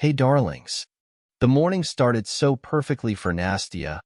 Hey darlings. The morning started so perfectly for Nastya,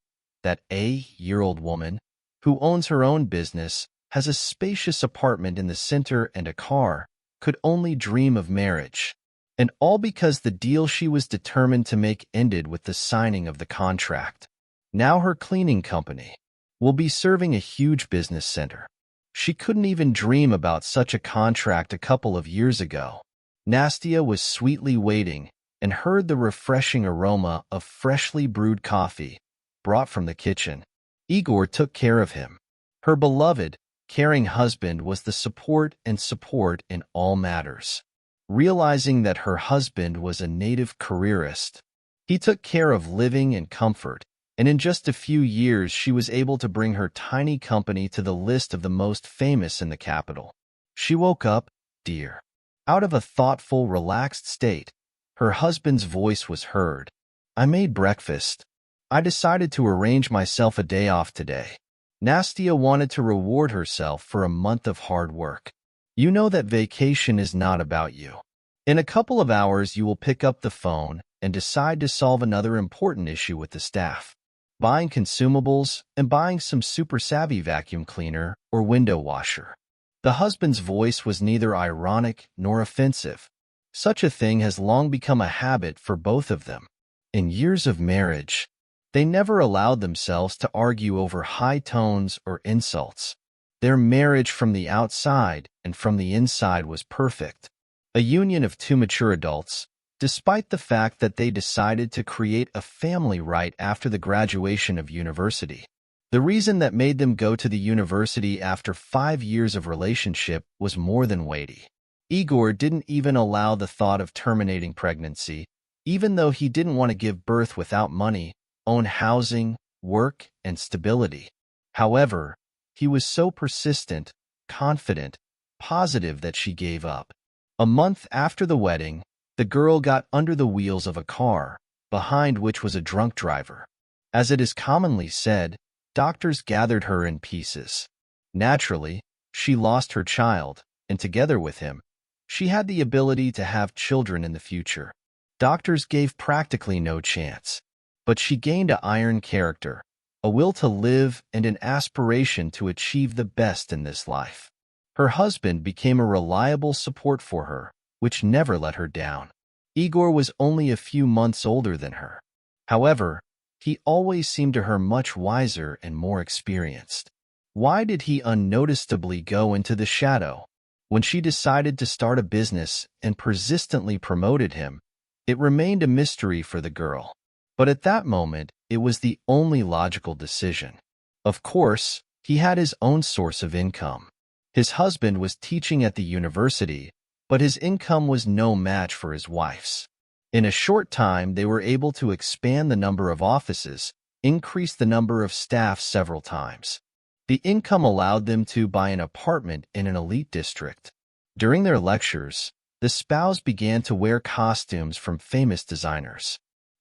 that year-old woman, who owns her own business, has a spacious apartment in the center and a car, could only dream of marriage. And all because the deal she was determined to make ended with the signing of the contract. Now her cleaning company will be serving a huge business center. She couldn't even dream about such a contract a couple of years ago. Nastya was sweetly waiting and heard the refreshing aroma of freshly brewed coffee brought from the kitchen. Igor took care of him. Her beloved, caring husband was the support in all matters. Realizing that her husband was a native careerist, he took care of living and comfort, and in just a few years she was able to bring her tiny company to the list of the most famous in the capital. She woke up, dear. Out of a thoughtful, relaxed state, her husband's voice was heard. I made breakfast. I decided to arrange myself a day off today. Nastya wanted to reward herself for a month of hard work. You know that vacation is not about you. In a couple of hours, you will pick up the phone and decide to solve another important issue with the staff. Buying consumables and buying some super savvy vacuum cleaner or window washer. The husband's voice was neither ironic nor offensive. Such a thing has long become a habit for both of them. In years of marriage, they never allowed themselves to argue over high tones or insults. Their marriage from the outside and from the inside was perfect. A union of two mature adults, despite the fact that they decided to create a family right after the graduation of university. The reason that made them go to the university after 5 years of relationship was more than weighty. Igor didn't even allow the thought of terminating pregnancy, even though he didn't want to give birth without money, own housing, work, and stability. However, he was so persistent, confident, positive that she gave up. A month after the wedding, the girl got under the wheels of a car, behind which was a drunk driver. As it is commonly said, doctors gathered her in pieces. Naturally, she lost her child, and together with him, she had the ability to have children in the future. Doctors gave practically no chance. But she gained an iron character, a will to live, and an aspiration to achieve the best in this life. Her husband became a reliable support for her, which never let her down. Igor was only a few months older than her. However, he always seemed to her much wiser and more experienced. Why did he unnoticeably go into the shadow? When she decided to start a business and persistently promoted him, it remained a mystery for the girl. But at that moment, it was the only logical decision. Of course, he had his own source of income. His husband was teaching at the university, but his income was no match for his wife's. In a short time, they were able to expand the number of offices, increase the number of staff several times. The income allowed them to buy an apartment in an elite district. During their lectures, the spouse began to wear costumes from famous designers.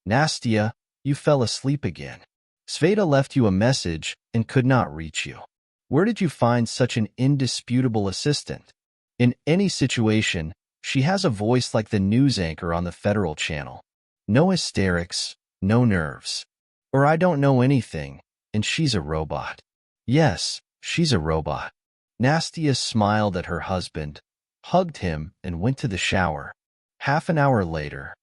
Nastya, you fell asleep again. Sveta left you a message and could not reach you. Where did you find such an indisputable assistant? In any situation, she has a voice like the news anchor on the Federal Channel. No hysterics, no nerves. Or I don't know anything, and she's a robot. Yes, she's a robot. Nastya smiled at her husband, hugged him, and went to the shower. Half an hour later,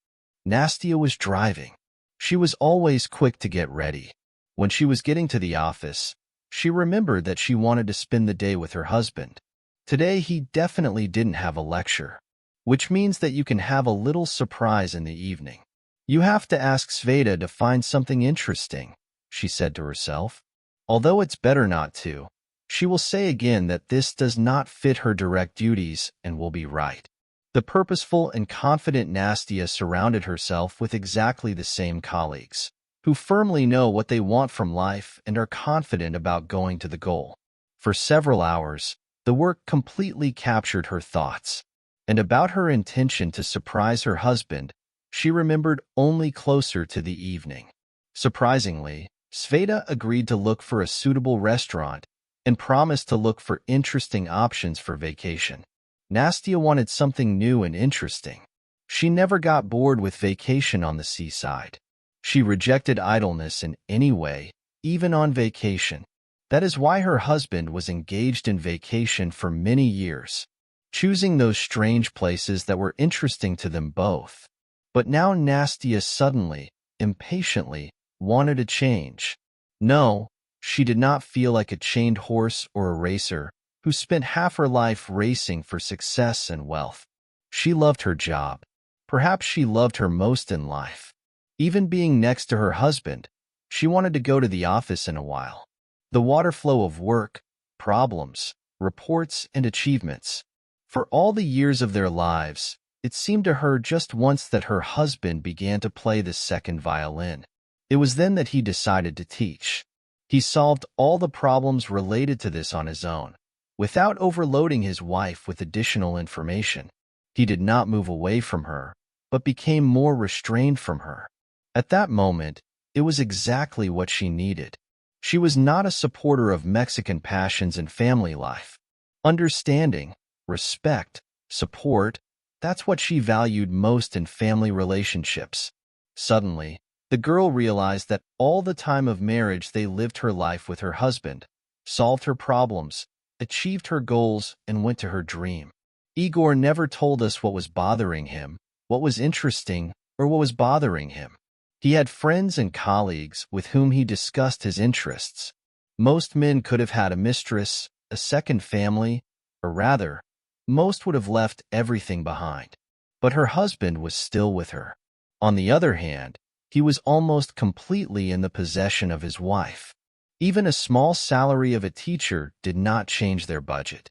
Nastya was driving. She was always quick to get ready. When she was getting to the office, she remembered that she wanted to spend the day with her husband. Today he definitely didn't have a lecture, which means that you can have a little surprise in the evening. You have to ask Sveta to find something interesting, she said to herself. Although it's better not to, she will say again that this does not fit her direct duties and will be right. The purposeful and confident Nastya surrounded herself with exactly the same colleagues, who firmly know what they want from life and are confident about going to the goal. For several hours, the work completely captured her thoughts. And about her intention to surprise her husband, she remembered only closer to the evening. Surprisingly, Sveta agreed to look for a suitable restaurant and promised to look for interesting options for vacation. Nastya wanted something new and interesting. She never got bored with vacation on the seaside. She rejected idleness in any way, even on vacation. That is why her husband was engaged in vacation for many years, choosing those strange places that were interesting to them both. But now Nastya suddenly, impatiently, wanted a change. No, she did not feel like a chained horse or a racer who spent half her life racing for success and wealth. She loved her job. Perhaps she loved her most in life. Even being next to her husband, she wanted to go to the office in a while. The water flow of work, problems, reports, and achievements. For all the years of their lives, it seemed to her just once that her husband began to play the second violin. It was then that he decided to teach. He solved all the problems related to this on his own, without overloading his wife with additional information. He did not move away from her, but became more restrained from her. At that moment, it was exactly what she needed. She was not a supporter of Mexican passions and family life. Understanding, respect, support, that's what she valued most in family relationships. Suddenly, the girl realized that all the time of marriage they lived her life with her husband, solved her problems, achieved her goals, and went to her dream. Igor never told us what was bothering him, what was interesting, or what was bothering him. He had friends and colleagues with whom he discussed his interests. Most men could have had a mistress, a second family, or rather, most would have left everything behind. But her husband was still with her. On the other hand, he was almost completely in the possession of his wife. Even a small salary of a teacher did not change their budget.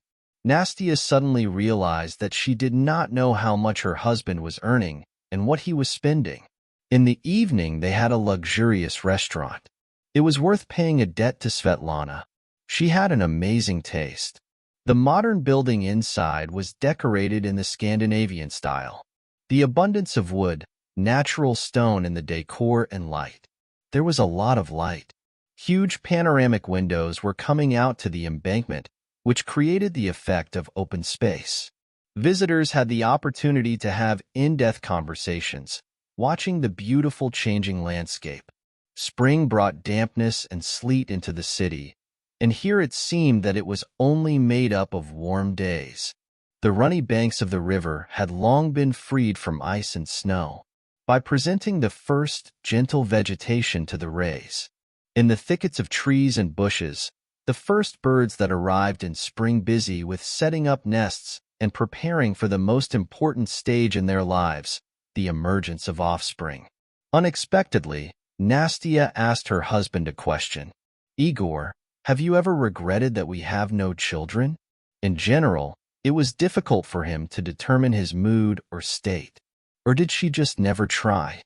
Nastya suddenly realized that she did not know how much her husband was earning and what he was spending. In the evening, they had a luxurious restaurant. It was worth paying a debt to Svetlana. She had an amazing taste. The modern building inside was decorated in the Scandinavian style. The abundance of wood, natural stone in the decor, and light. There was a lot of light. Huge panoramic windows were coming out to the embankment, which created the effect of open space. Visitors had the opportunity to have in-depth conversations, watching the beautiful changing landscape. Spring brought dampness and sleet into the city, and here it seemed that it was only made up of warm days. The runny banks of the river had long been freed from ice and snow, by presenting the first gentle vegetation to the rays. In the thickets of trees and bushes, the first birds that arrived in spring busy with setting up nests and preparing for the most important stage in their lives, the emergence of offspring. Unexpectedly, Nastya asked her husband a question. Igor, have you ever regretted that we have no children? In general, it was difficult for him to determine his mood or state. Or did she just never try?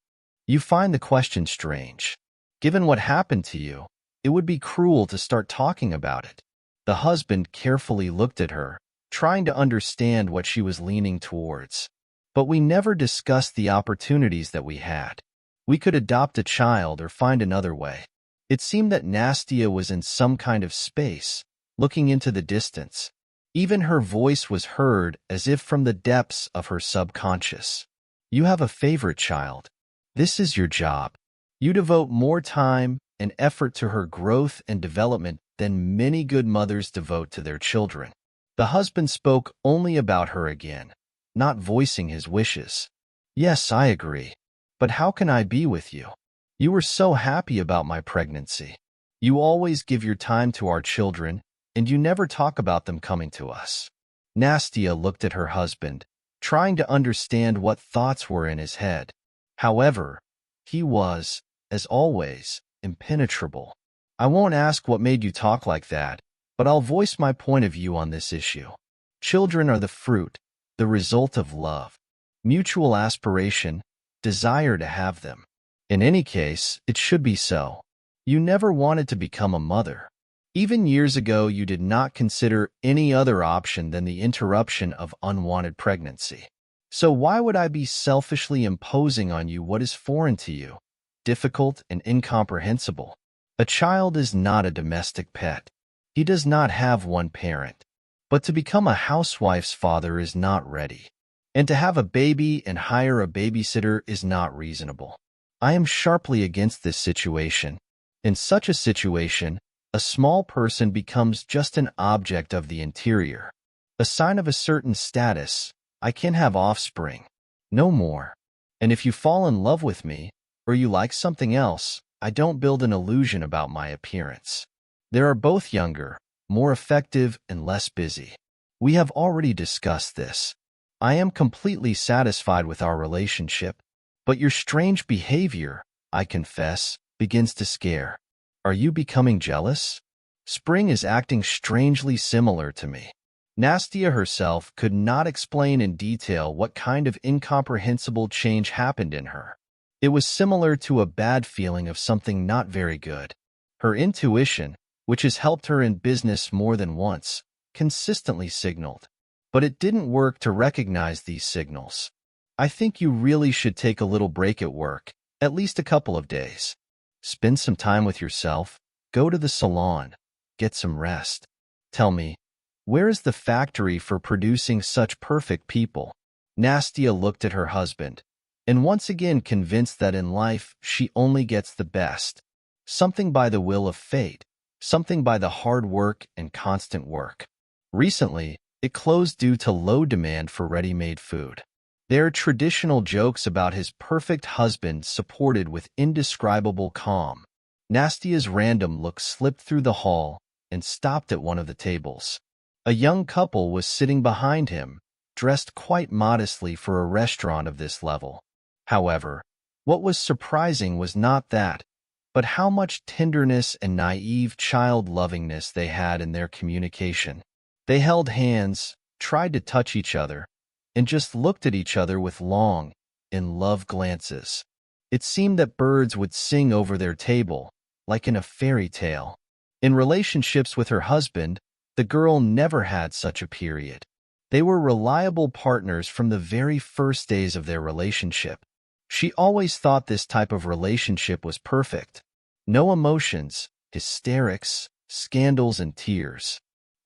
You find the question strange. Given what happened to you, it would be cruel to start talking about it. The husband carefully looked at her, trying to understand what she was leaning towards. But we never discussed the opportunities that we had. We could adopt a child or find another way. It seemed that Nastya was in some kind of space, looking into the distance. Even her voice was heard as if from the depths of her subconscious. You have a favorite child. This is your job. You devote more time and effort to her growth and development than many good mothers devote to their children. The husband spoke only about her again, not voicing his wishes. Yes, I agree. But how can I be with you? You were so happy about my pregnancy. You always give your time to our children, and you never talk about them coming to us. Nastya looked at her husband, trying to understand what thoughts were in his head. However, he was, as always, impenetrable. I won't ask what made you talk like that, but I'll voice my point of view on this issue. Children are the fruit, the result of love, mutual aspiration, desire to have them. In any case, it should be so. You never wanted to become a mother. Even years ago, you did not consider any other option than the interruption of unwanted pregnancy. So why would I be selfishly imposing on you what is foreign to you, difficult and incomprehensible? A child is not a domestic pet. He does not have one parent. But to become a housewife's father is not ready. And to have a baby and hire a babysitter is not reasonable. I am sharply against this situation. In such a situation, a small person becomes just an object of the interior. A sign of a certain status. I can have offspring. No more. And if you fall in love with me, or you like something else, I don't build an illusion about my appearance. They are both younger, more effective, and less busy. We have already discussed this. I am completely satisfied with our relationship, but your strange behavior, I confess, begins to scare. Are you becoming jealous? Spring is acting strangely similar to me. Nastya herself could not explain in detail what kind of incomprehensible change happened in her. It was similar to a bad feeling of something not very good. Her intuition, which has helped her in business more than once, consistently signaled. But it didn't work to recognize these signals. I think you really should take a little break at work, at least a couple of days. Spend some time with yourself, go to the salon, get some rest. Tell me, where is the factory for producing such perfect people? Nastya looked at her husband, and once again convinced that in life she only gets the best. Something by the will of fate, something by the hard work and constant work. Recently, it closed due to low demand for ready-made food. There are traditional jokes about his perfect husband supported with indescribable calm. Nastya's random look slipped through the hall and stopped at one of the tables. A young couple was sitting behind him, dressed quite modestly for a restaurant of this level. However, what was surprising was not that, but how much tenderness and naive child-lovingness they had in their communication. They held hands, tried to touch each other, and just looked at each other with long, in-love glances. It seemed that birds would sing over their table, like in a fairy tale. In relationships with her husband, the girl never had such a period. They were reliable partners from the very first days of their relationship. She always thought this type of relationship was perfect. No emotions, hysterics, scandals, and tears.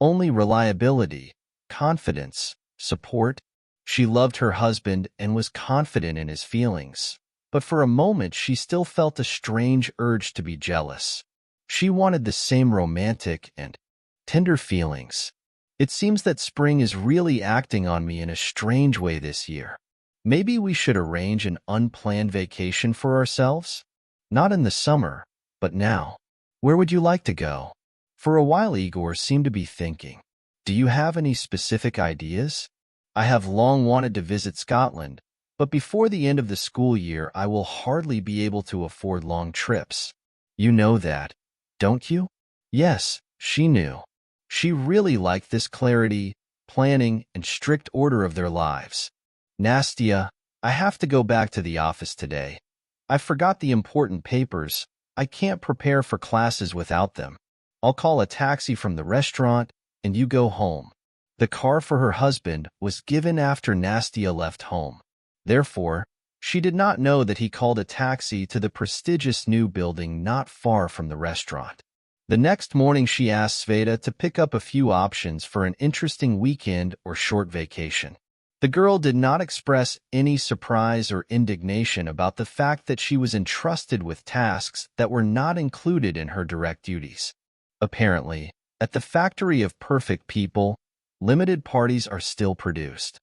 Only reliability, confidence, support. She loved her husband and was confident in his feelings. But for a moment she still felt a strange urge to be jealous. She wanted the same romantic and tender feelings. It seems that spring is really acting on me in a strange way this year. Maybe we should arrange an unplanned vacation for ourselves? Not in the summer, but now. Where would you like to go? For a while Igor seemed to be thinking. Do you have any specific ideas? I have long wanted to visit Scotland, but before the end of the school year I will hardly be able to afford long trips. You know that, don't you? Yes, she knew. She really liked this clarity, planning, and strict order of their lives. Nastya, I have to go back to the office today. I forgot the important papers. I can't prepare for classes without them. I'll call a taxi from the restaurant, and you go home. The car for her husband was given after Nastya left home. Therefore, she did not know that he called a taxi to the prestigious new building not far from the restaurant. The next morning she asked Sveta to pick up a few options for an interesting weekend or short vacation. The girl did not express any surprise or indignation about the fact that she was entrusted with tasks that were not included in her direct duties. Apparently, at the factory of perfect people, limited parties are still produced.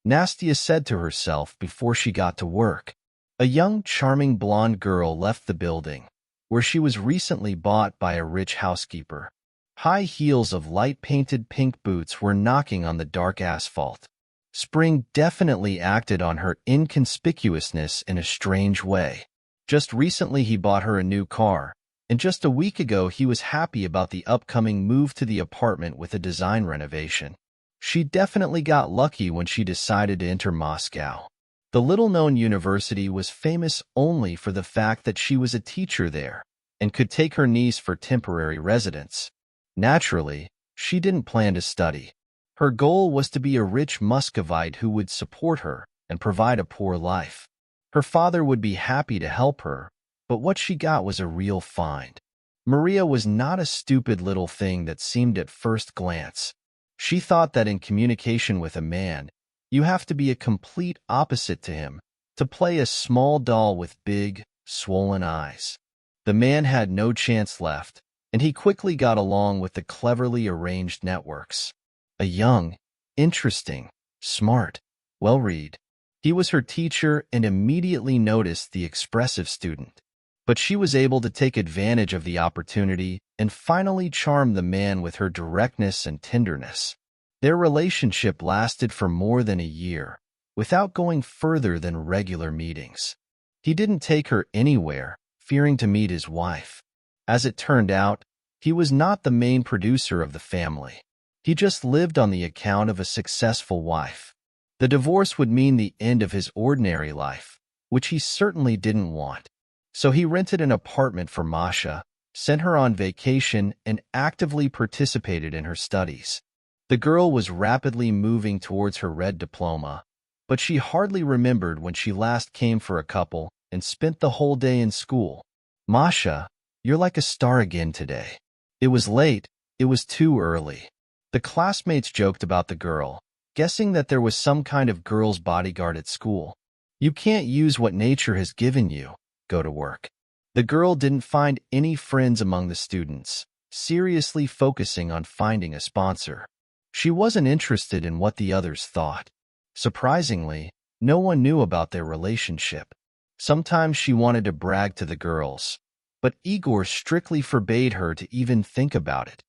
Nastya said to herself before she got to work. A young, charming blonde girl left the building, where she was recently bought by a rich housekeeper. High heels of light-painted pink boots were knocking on the dark asphalt. Spring definitely acted on her inconspicuousness in a strange way. Just recently he bought her a new car, and just a week ago he was happy about the upcoming move to the apartment with a design renovation. She definitely got lucky when she decided to enter Moscow. The little-known university was famous only for the fact that she was a teacher there and could take her niece for temporary residence. Naturally, she didn't plan to study. Her goal was to be a rich Muscovite who would support her and provide a poor life. Her father would be happy to help her, but what she got was a real find. Maria was not a stupid little thing that seemed at first glance. She thought that in communication with a man, You have to be a complete opposite to him to play a small doll with big, swollen eyes. The man had no chance left, and he quickly got along with the cleverly arranged networks. A young, interesting, smart, well-read. He was her teacher and immediately noticed the expressive student. But she was able to take advantage of the opportunity and finally charm the man with her directness and tenderness. Their relationship lasted for more than a year, without going further than regular meetings. He didn't take her anywhere, fearing to meet his wife. As it turned out, he was not the main producer of the family. He just lived on the account of a successful wife. The divorce would mean the end of his ordinary life, which he certainly didn't want. So he rented an apartment for Masha, sent her on vacation, and actively participated in her studies. The girl was rapidly moving towards her red diploma, but she hardly remembered when she last came for a couple and spent the whole day in school. Masha, you're like a star again today. It was late, it was too early. The classmates joked about the girl, guessing that there was some kind of girl's bodyguard at school. You can't use what nature has given you. Go to work. The girl didn't find any friends among the students, seriously focusing on finding a sponsor. She wasn't interested in what the others thought. Surprisingly, no one knew about their relationship. Sometimes she wanted to brag to the girls, but Igor strictly forbade her to even think about it.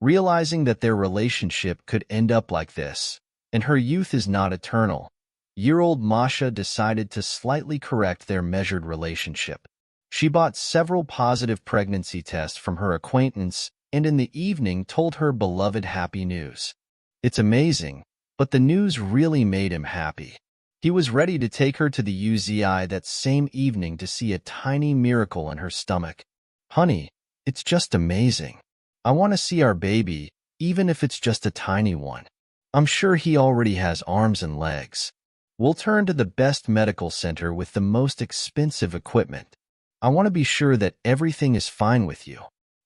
Realizing that their relationship could end up like this, and her youth is not eternal, year-old Masha decided to slightly correct their measured relationship. She bought several positive pregnancy tests from her acquaintance and in the evening told her beloved happy news. It's amazing, but the news really made him happy. He was ready to take her to the UZI that same evening to see a tiny miracle in her stomach. Honey, it's just amazing. I want to see our baby, even if it's just a tiny one. I'm sure he already has arms and legs. We'll turn to the best medical center with the most expensive equipment. I want to be sure that everything is fine with you.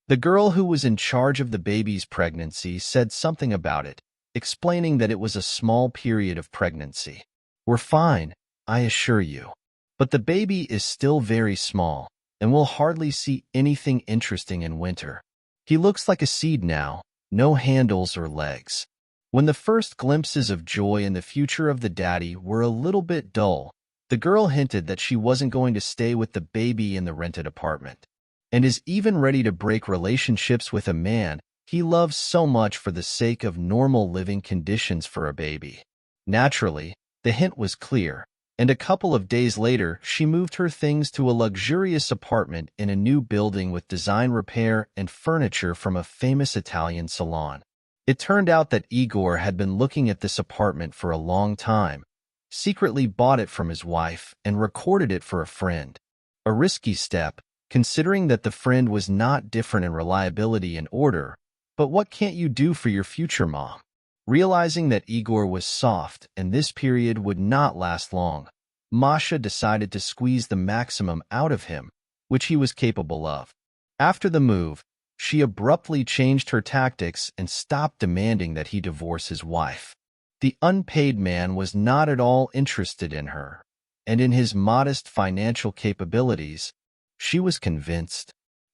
The girl who was in charge of the baby's pregnancy said something about it, explaining that it was a small period of pregnancy. We're fine, I assure you. But the baby is still very small, and we'll hardly see anything interesting in winter. He looks like a seed now, no handles or legs. When the first glimpses of joy in the future of the daddy were a little bit dull, the girl hinted that she wasn't going to stay with the baby in the rented apartment, and is even ready to break relationships with a man he loves so much for the sake of normal living conditions for a baby. Naturally, the hint was clear, and a couple of days later she moved her things to a luxurious apartment in a new building with design repair and furniture from a famous Italian salon. It turned out that Igor had been looking at this apartment for a long time, secretly bought it from his wife, and recorded it for a friend. A risky step, considering that the friend was not different in reliability and order, but what can't you do for your future mom? Realizing that Igor was soft and this period would not last long, Masha decided to squeeze the maximum out of him, which he was capable of. After the move, she abruptly changed her tactics and stopped demanding that he divorce his wife. The unpaid man was not at all interested in her, and in his modest financial capabilities, she was convinced.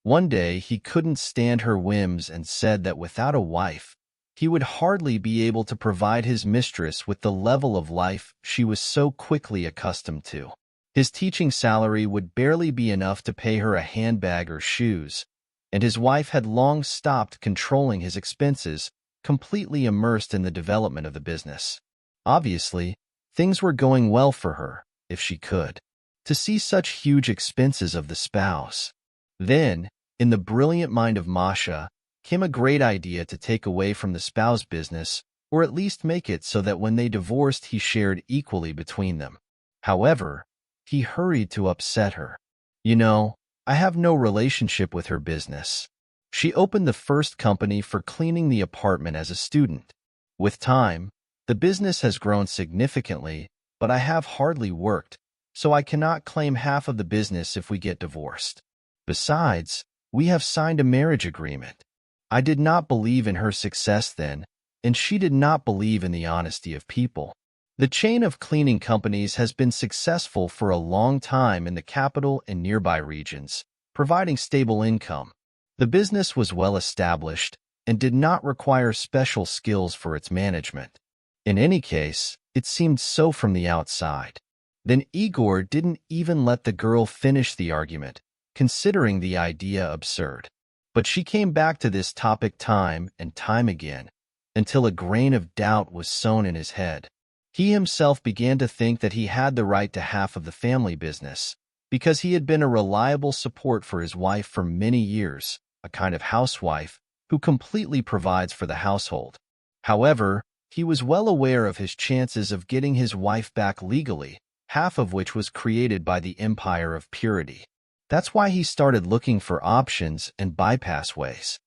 One day he couldn't stand her whims and said that without a wife, he would hardly be able to provide his mistress with the level of life she was so quickly accustomed to. His teaching salary would barely be enough to pay her a handbag or shoes, and his wife had long stopped controlling his expenses, completely immersed in the development of the business. Obviously, things were going well for her, if she could. To see such huge expenses of the spouse. Then, in the brilliant mind of Masha, came a great idea to take away from the spouse business, or at least make it so that when they divorced he shared equally between them. However, he hurried to upset her. You know, I have no relationship with her business. She opened the first company for cleaning the apartment as a student. With time, the business has grown significantly, but I have hardly worked, so I cannot claim half of the business if we get divorced. Besides, we have signed a marriage agreement. I did not believe in her success then, and she did not believe in the honesty of people. The chain of cleaning companies has been successful for a long time in the capital and nearby regions, providing stable income. The business was well established and did not require special skills for its management. In any case, it seemed so from the outside. Then Igor didn't even let the girl finish the argument, considering the idea absurd. But she came back to this topic time and time again, until a grain of doubt was sown in his head. He himself began to think that he had the right to half of the family business, because he had been a reliable support for his wife for many years, a kind of housewife who completely provides for the household. However, he was well aware of his chances of getting his wife back legally, half of which was created by the empire of purity. That's why he started looking for options and bypass ways.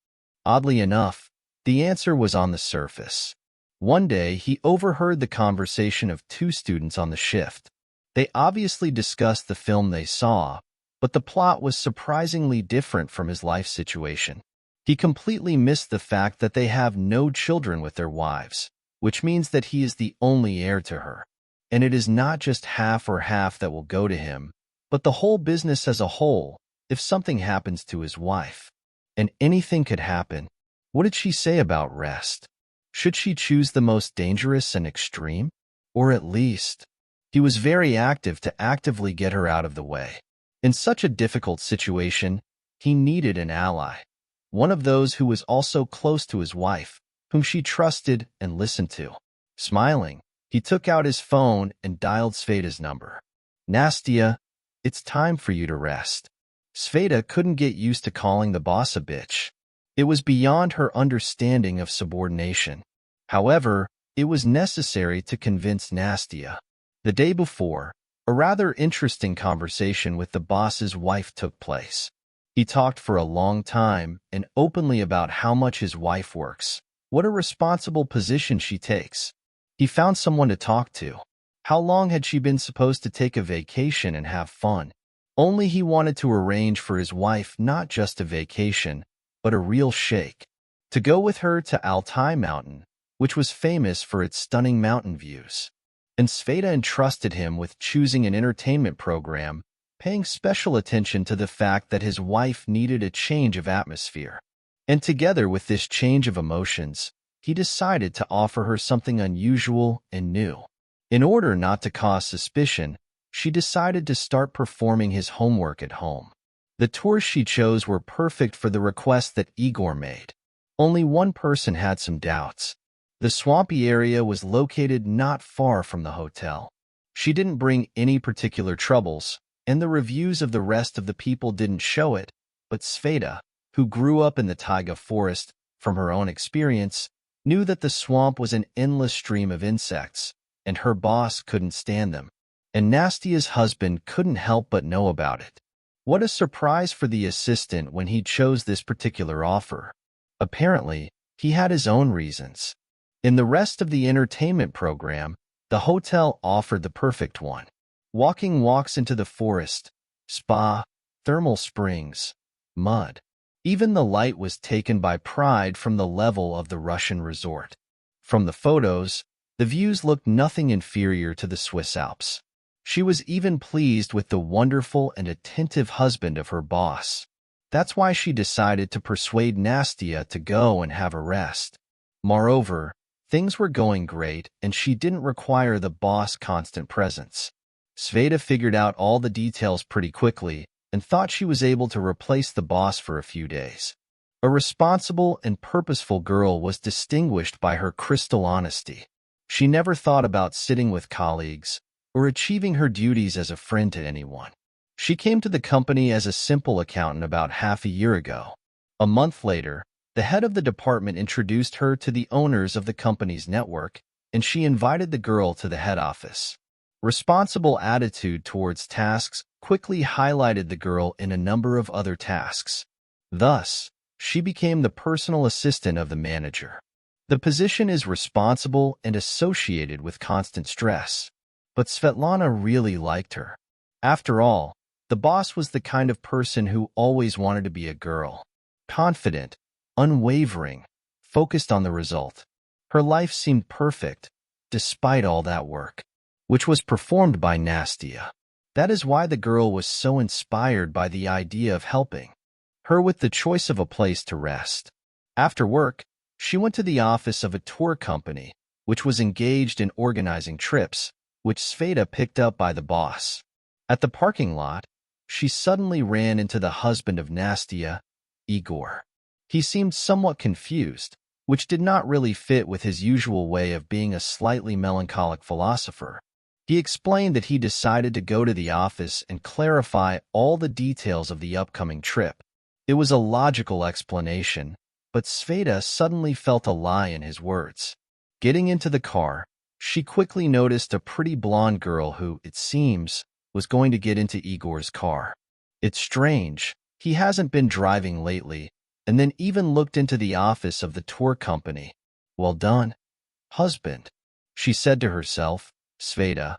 Oddly enough, the answer was on the surface. One day, he overheard the conversation of two students on the shift. They obviously discussed the film they saw, but the plot was surprisingly different from his life situation. He completely missed the fact that they have no children with their wives, which means that he is the only heir to her. And it is not just half or half that will go to him, but the whole business as a whole, if something happens to his wife. And anything could happen. What did she say about rest? Should she choose the most dangerous and extreme? Or at least, he was very active to actively get her out of the way. In such a difficult situation, he needed an ally. One of those who was also close to his wife, whom she trusted and listened to. Smiling, he took out his phone and dialed Sveta's number. Nastya, it's time for you to rest. Sveta couldn't get used to calling the boss a bitch. It was beyond her understanding of subordination. However, it was necessary to convince Nastya. The day before, a rather interesting conversation with the boss's wife took place. He talked for a long time and openly about how much his wife works, what a responsible position she takes. He found someone to talk to. How long had she been supposed to take a vacation and have fun? Only he wanted to arrange for his wife not just a vacation, but a real shake. To go with her to Altai Mountain, which was famous for its stunning mountain views. And Sveta entrusted him with choosing an entertainment program, paying special attention to the fact that his wife needed a change of atmosphere. And together with this change of emotions, he decided to offer her something unusual and new. In order not to cause suspicion, she decided to start performing his homework at home. The tours she chose were perfect for the request that Igor made. Only one person had some doubts. The swampy area was located not far from the hotel. She didn't bring any particular troubles, and the reviews of the rest of the people didn't show it, but Sveta, who grew up in the taiga forest, from her own experience, knew that the swamp was an endless stream of insects, and her boss couldn't stand them. And Nastya's husband couldn't help but know about it. What a surprise for the assistant when he chose this particular offer. Apparently, he had his own reasons. In the rest of the entertainment program, the hotel offered the perfect one. Walking walks into the forest, spa, thermal springs, mud. Even the light was taken by pride from the level of the Russian resort. From the photos, the views looked nothing inferior to the Swiss Alps. She was even pleased with the wonderful and attentive husband of her boss. That's why she decided to persuade Nastya to go and have a rest. Moreover, things were going great and she didn't require the boss' constant presence. Sveta figured out all the details pretty quickly and thought she was able to replace the boss for a few days. A responsible and purposeful girl was distinguished by her crystal honesty. She never thought about sitting with colleagues or achieving her duties as a friend to anyone. She came to the company as a simple accountant about half a year ago. A month later, the head of the department introduced her to the owners of the company's network, and she invited the girl to the head office. Responsible attitude towards tasks quickly highlighted the girl in a number of other tasks. Thus, she became the personal assistant of the manager. The position is responsible and associated with constant stress. But Svetlana really liked her. After all, the boss was the kind of person who always wanted to be a girl. Confident, unwavering, focused on the result. Her life seemed perfect, despite all that work, which was performed by Nastya. That is why the girl was so inspired by the idea of helping her with the choice of a place to rest. After work, she went to the office of a tour company, which was engaged in organizing trips, which Sveta picked up by the boss. At the parking lot, she suddenly ran into the husband of Nastya, Igor. He seemed somewhat confused, which did not really fit with his usual way of being a slightly melancholic philosopher. He explained that he decided to go to the office and clarify all the details of the upcoming trip. It was a logical explanation, but Sveta suddenly felt a lie in his words. Getting into the car, she quickly noticed a pretty blonde girl who, it seems, was going to get into Igor's car. It's strange, he hasn't been driving lately, and then even looked into the office of the tour company. Well done, husband, she said to herself, Sveta.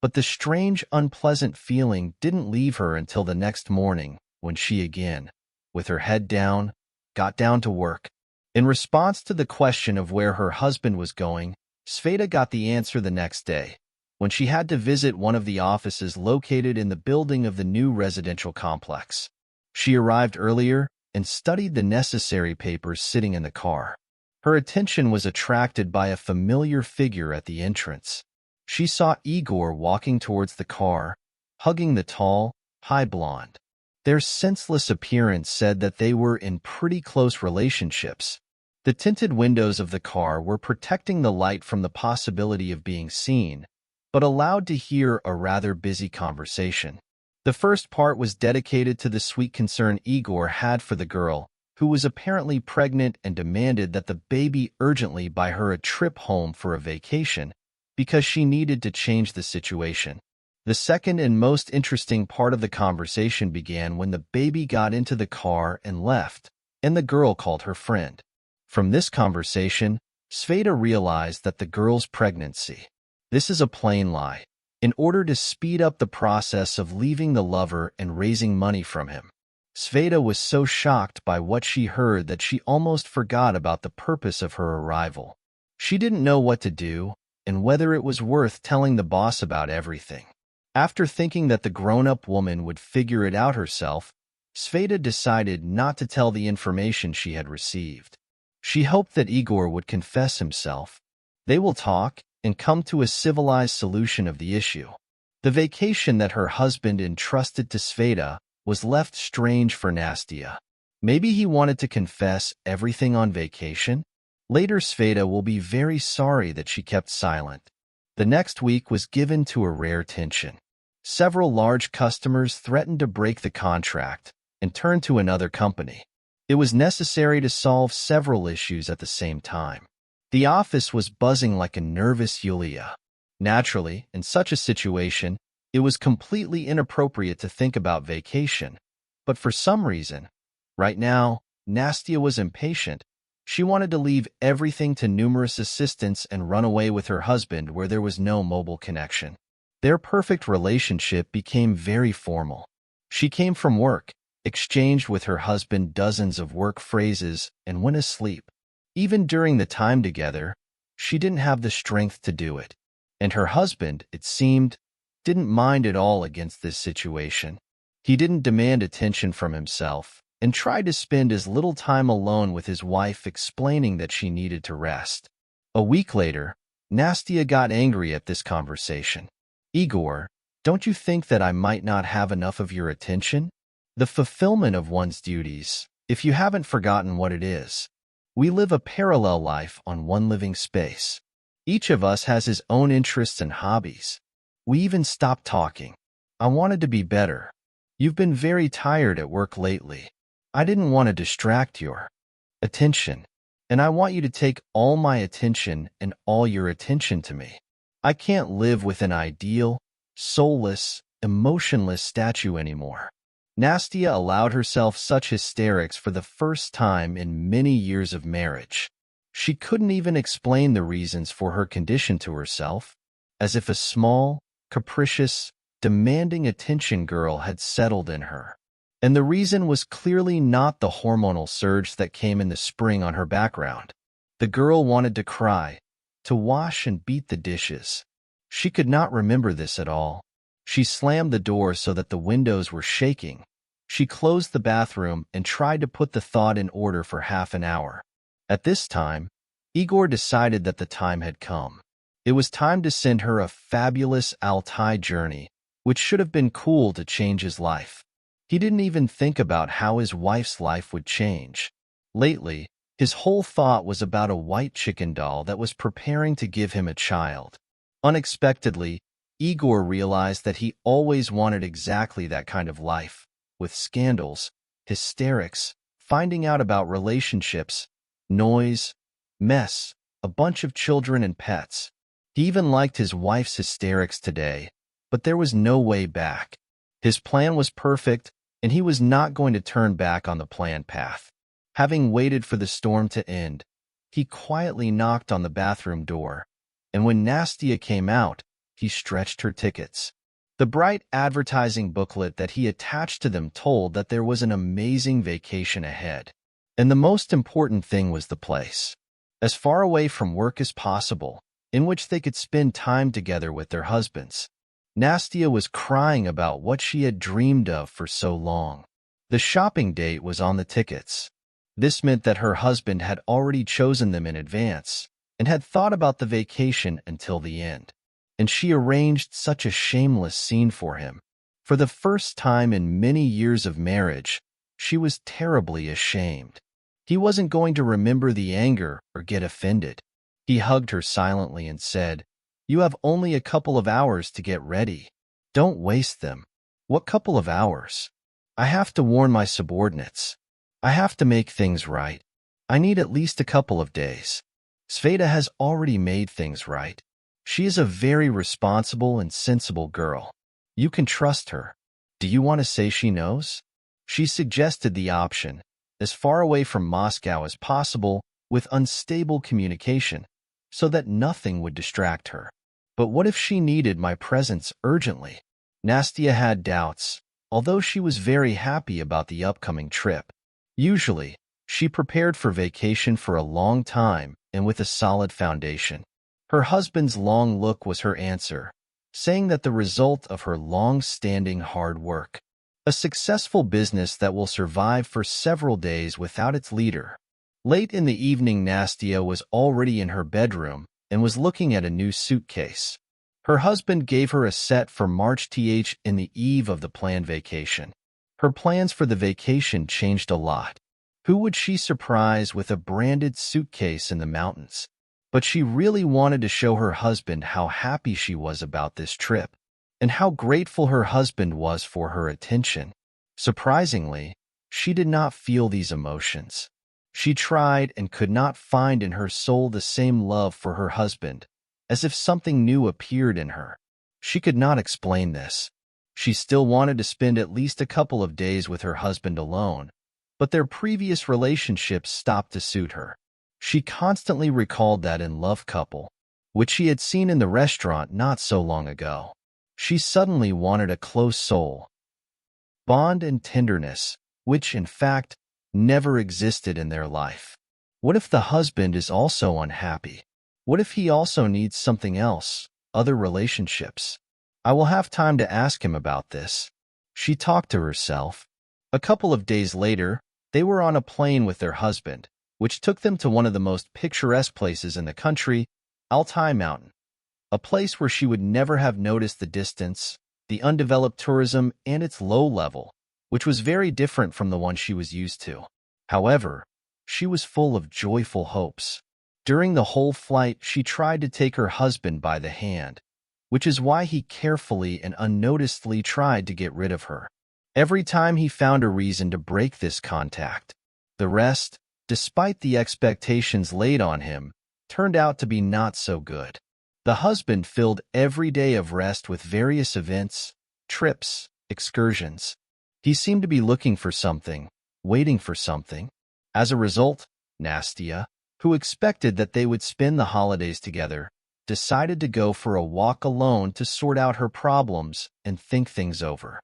But the strange, unpleasant feeling didn't leave her until the next morning, when she again, with her head down, got down to work. In response to the question of where her husband was going, Sveta got the answer the next day, when she had to visit one of the offices located in the building of the new residential complex. She arrived earlier and studied the necessary papers sitting in the car. Her attention was attracted by a familiar figure at the entrance. She saw Igor walking towards the car, hugging the tall, high blonde. Their senseless appearance said that they were in pretty close relationships. The tinted windows of the car were protecting the light from the possibility of being seen, but allowed to hear a rather busy conversation. The first part was dedicated to the sweet concern Igor had for the girl, who was apparently pregnant and demanded that the baby urgently buy her a trip home for a vacation, because she needed to change the situation. The second and most interesting part of the conversation began when the baby got into the car and left, and the girl called her friend. From this conversation, Sveta realized that the girl's pregnancy. This is a plain lie. In order to speed up the process of leaving the lover and raising money from him. Sveta was so shocked by what she heard that she almost forgot about the purpose of her arrival. She didn't know what to do, and whether it was worth telling the boss about everything. After thinking that the grown-up woman would figure it out herself, Sveta decided not to tell the information she had received. She hoped that Igor would confess himself. They will talk and come to a civilized solution of the issue. The vacation that her husband entrusted to Sveta was left strange for Nastya. Maybe he wanted to confess everything on vacation? Later, Sveta will be very sorry that she kept silent. The next week was given to a rare tension. Several large customers threatened to break the contract and turn to another company. It was necessary to solve several issues at the same time. The office was buzzing like a nervous Yulia. Naturally, in such a situation, it was completely inappropriate to think about vacation. But for some reason, right now, Nastya was impatient. She wanted to leave everything to numerous assistants and run away with her husband where there was no mobile connection. Their perfect relationship became very formal. She came from work, exchanged with her husband dozens of work phrases, and went asleep. Even during the time together, she didn't have the strength to do it. And her husband, it seemed, didn't mind at all against this situation. He didn't demand attention from himself and tried to spend as little time alone with his wife, explaining that she needed to rest. A week later, Nastya got angry at this conversation. Igor, don't you think that I might not have enough of your attention? The fulfillment of one's duties, if you haven't forgotten what it is. We live a parallel life on one living space. Each of us has his own interests and hobbies. We even stopped talking. I wanted to be better. You've been very tired at work lately. I didn't want to distract your attention, and I want you to take all my attention and all your attention to me. I can't live with an ideal, soulless, emotionless statue anymore. Nastya allowed herself such hysterics for the first time in many years of marriage. She couldn't even explain the reasons for her condition to herself, as if a small, capricious, demanding attention girl had settled in her. And the reason was clearly not the hormonal surge that came in the spring on her background. The girl wanted to cry, to wash and beat the dishes. She could not remember this at all. She slammed the door so that the windows were shaking. She closed the bathroom and tried to put the thought in order for half an hour. At this time, Igor decided that the time had come. It was time to send her a fabulous Altai journey, which should have been cool to change his life. He didn't even think about how his wife's life would change. Lately, his whole thought was about a white chicken doll that was preparing to give him a child. Unexpectedly, Igor realized that he always wanted exactly that kind of life, with scandals, hysterics, finding out about relationships, noise, mess, a bunch of children and pets. He even liked his wife's hysterics today, but there was no way back. His plan was perfect, and he was not going to turn back on the planned path. Having waited for the storm to end, he quietly knocked on the bathroom door, and when Nastya came out, he stretched her tickets. The bright advertising booklet that he attached to them told that there was an amazing vacation ahead. And the most important thing was the place. As far away from work as possible, in which they could spend time together with their husbands. Nastya was crying about what she had dreamed of for so long. The shopping date was on the tickets. This meant that her husband had already chosen them in advance and had thought about the vacation until the end. And she arranged such a shameless scene for him. For the first time in many years of marriage, she was terribly ashamed. He wasn't going to remember the anger or get offended. He hugged her silently and said, "You have only a couple of hours to get ready. Don't waste them." "What couple of hours? I have to warn my subordinates. I have to make things right. I need at least a couple of days. Sveta has already made things right. She is a very responsible and sensible girl. You can trust her. Do you want to say she knows?" She suggested the option, as far away from Moscow as possible, with unstable communication, so that nothing would distract her. But what if she needed my presence urgently? Nastya had doubts, although she was very happy about the upcoming trip. Usually, she prepared for vacation for a long time and with a solid foundation. Her husband's long look was her answer, saying that the result of her long-standing hard work. A successful business that will survive for several days without its leader. Late in the evening, Nastya was already in her bedroom and was looking at a new suitcase. Her husband gave her a set for March in the eve of the planned vacation. Her plans for the vacation changed a lot. Who would she surprise with a branded suitcase in the mountains? But she really wanted to show her husband how happy she was about this trip, and how grateful her husband was for her attention. Surprisingly, she did not feel these emotions. She tried and could not find in her soul the same love for her husband, as if something new appeared in her. She could not explain this. She still wanted to spend at least a couple of days with her husband alone, but their previous relationships stopped to suit her. She constantly recalled that in-love couple, which she had seen in the restaurant not so long ago. She suddenly wanted a close soul bond and tenderness, which, in fact, never existed in their life. What if the husband is also unhappy? What if he also needs something else, other relationships? I will have time to ask him about this. She talked to herself. A couple of days later, they were on a plane with their husband, which took them to one of the most picturesque places in the country, Altai Mountain, a place where she would never have noticed the distance, the undeveloped tourism, and its low level, which was very different from the one she was used to. However, she was full of joyful hopes. During the whole flight, she tried to take her husband by the hand, which is why he carefully and unnoticedly tried to get rid of her. Every time he found a reason to break this contact. The rest, despite the expectations laid on him, turned out to be not so good. The husband filled every day of rest with various events, trips, excursions. He seemed to be looking for something, waiting for something. As a result, Nastya, who expected that they would spend the holidays together, decided to go for a walk alone to sort out her problems and think things over.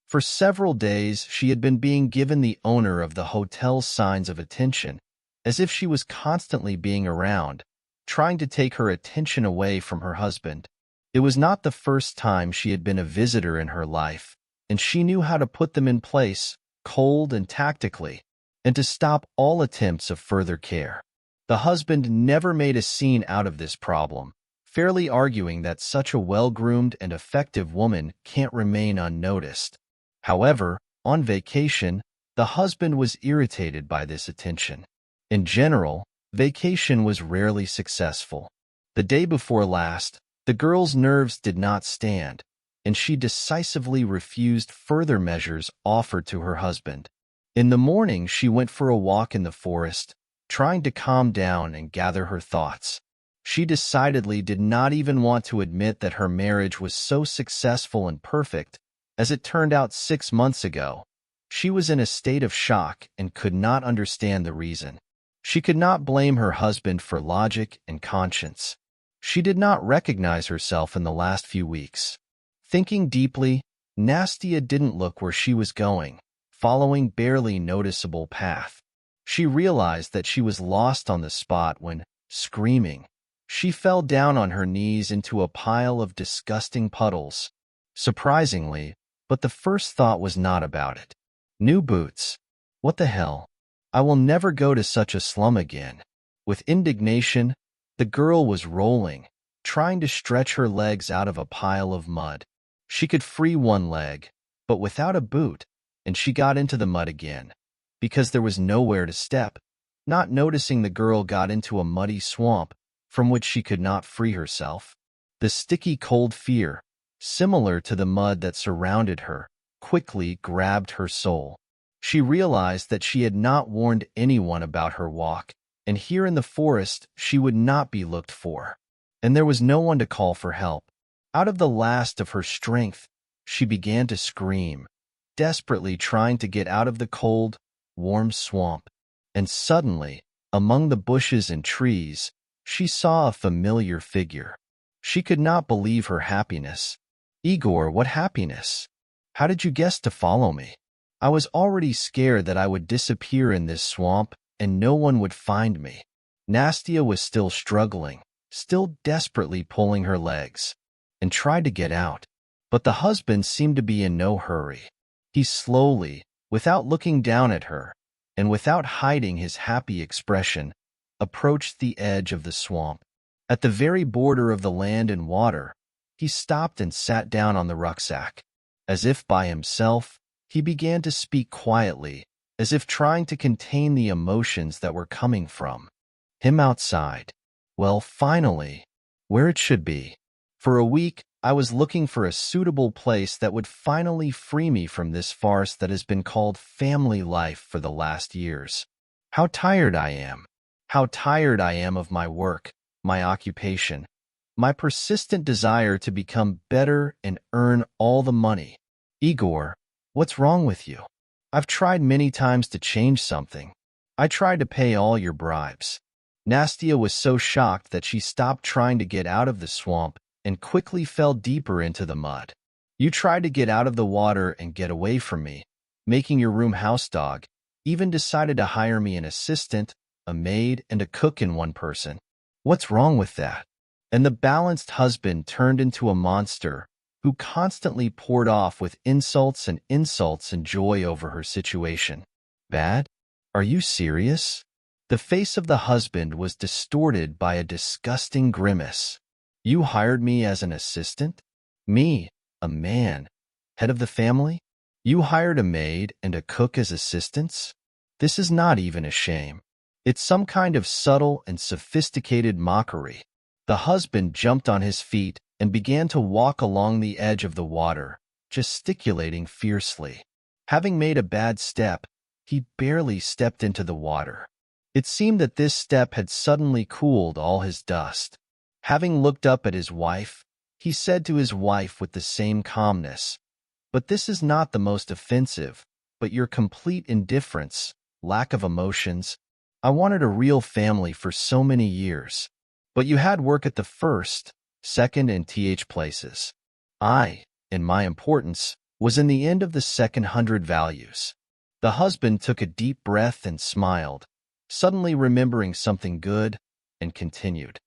For several days, she had been being given the owner of the hotel's signs of attention, as if she was constantly being around, trying to take her attention away from her husband. It was not the first time she had been a visitor in her life, and she knew how to put them in place, cold and tactically, and to stop all attempts of further care. The husband never made a scene out of this problem, fairly arguing that such a well-groomed and effective woman can't remain unnoticed. However, on vacation, the husband was irritated by this attention. In general, vacation was rarely successful. The day before last, the girl's nerves did not stand, and she decisively refused further measures offered to her husband. In the morning, she went for a walk in the forest, trying to calm down and gather her thoughts. She decidedly did not even want to admit that her marriage was so successful and perfect, as it turned out 6 months ago. She was in a state of shock and could not understand the reason. She could not blame her husband for logic and conscience. She did not recognize herself in the last few weeks. Thinking deeply, Nastya didn't look where she was going, following barely noticeable path. She realized that she was lost on the spot when, screaming, she fell down on her knees into a pile of disgusting puddles. Surprisingly, but the first thought was not about it. New boots. What the hell? I will never go to such a slum again. With indignation, the girl was rolling, trying to stretch her legs out of a pile of mud. She could free one leg, but without a boot, and she got into the mud again, because there was nowhere to step, not noticing the girl got into a muddy swamp from which she could not free herself. The sticky cold fear, similar to the mud that surrounded her, quickly grabbed her soul. She realized that she had not warned anyone about her walk, and here in the forest she would not be looked for. And there was no one to call for help. Out of the last of her strength, she began to scream, desperately trying to get out of the cold, warm swamp. And suddenly, among the bushes and trees, she saw a familiar figure. She could not believe her happiness. Igor, what happiness? How did you guess to follow me? I was already scared that I would disappear in this swamp and no one would find me. Nastya was still struggling, still desperately pulling her legs, and tried to get out. But the husband seemed to be in no hurry. He slowly, without looking down at her, and without hiding his happy expression, approached the edge of the swamp. At the very border of the land and water, he stopped and sat down on the rucksack. As if by himself, he began to speak quietly, as if trying to contain the emotions that were coming from him outside. Well, finally, where it should be. For a week, I was looking for a suitable place that would finally free me from this farce that has been called family life for the last years. How tired I am. How tired I am of my work, my occupation, my persistent desire to become better and earn all the money. Igor, what's wrong with you? I've tried many times to change something. I tried to pay all your bribes. Nastya was so shocked that she stopped trying to get out of the swamp and quickly fell deeper into the mud. You tried to get out of the water and get away from me, making your room house dog, even decided to hire me an assistant, a maid, and a cook in one person. What's wrong with that? And the balanced husband turned into a monster who constantly poured off with insults and joy over her situation. Bad? Are you serious? The face of the husband was distorted by a disgusting grimace. You hired me as an assistant? Me, a man, head of the family? You hired a maid and a cook as assistants? This is not even a shame. It's some kind of subtle and sophisticated mockery. The husband jumped on his feet and began to walk along the edge of the water, gesticulating fiercely. Having made a bad step, he barely stepped into the water. It seemed that this step had suddenly cooled all his dust. Having looked up at his wife, he said to his wife with the same calmness, "But this is not the most offensive, but your complete indifference, lack of emotions. I wanted a real family for so many years. But you had work at the first, second, and th places. I, in my importance, was in the end of the second 100 values." The husband took a deep breath and smiled, suddenly remembering something good, and continued.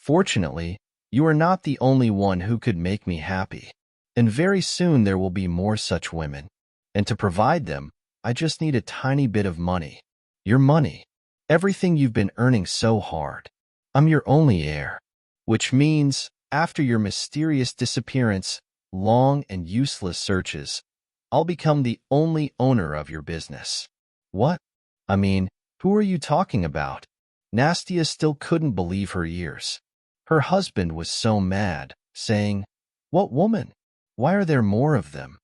Fortunately, you are not the only one who could make me happy. And very soon there will be more such women. And to provide them, I just need a tiny bit of money. Your money. Everything you've been earning so hard. I'm your only heir. Which means, after your mysterious disappearance, long and useless searches, I'll become the only owner of your business. What? I mean, who are you talking about? Nastya still couldn't believe her ears. Her husband was so mad, saying, "What woman? Why are there more of them?"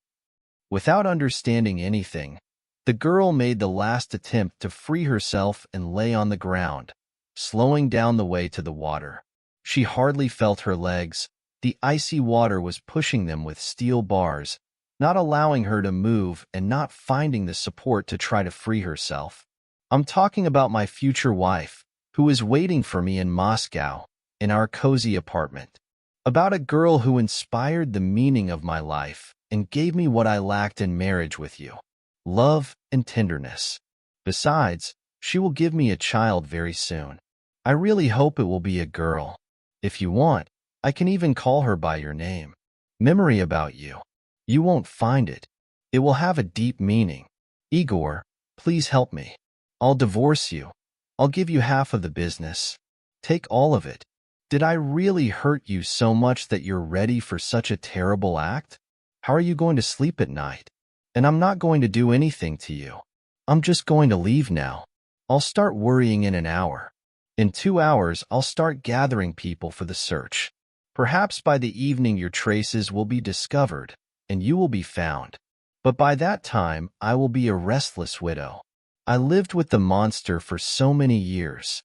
Without understanding anything, the girl made the last attempt to free herself and lay on the ground, slowing down the way to the water. She hardly felt her legs. The icy water was pushing them with steel bars, not allowing her to move and not finding the support to try to free herself. I'm talking about my future wife, who is waiting for me in Moscow, in our cozy apartment. About a girl who inspired the meaning of my life and gave me what I lacked in marriage with you: love and tenderness. Besides, she will give me a child very soon. I really hope it will be a girl. If you want, I can even call her by your name. Memory about you. You won't find it. It will have a deep meaning. Igor, please help me. I'll divorce you. I'll give you half of the business. Take all of it. Did I really hurt you so much that you're ready for such a terrible act? How are you going to sleep at night? And I'm not going to do anything to you. I'm just going to leave now. I'll start worrying in an hour. In 2 hours, I'll start gathering people for the search. Perhaps by the evening your traces will be discovered, and you will be found. But by that time, I will be a restless widow. I lived with the monster for so many years.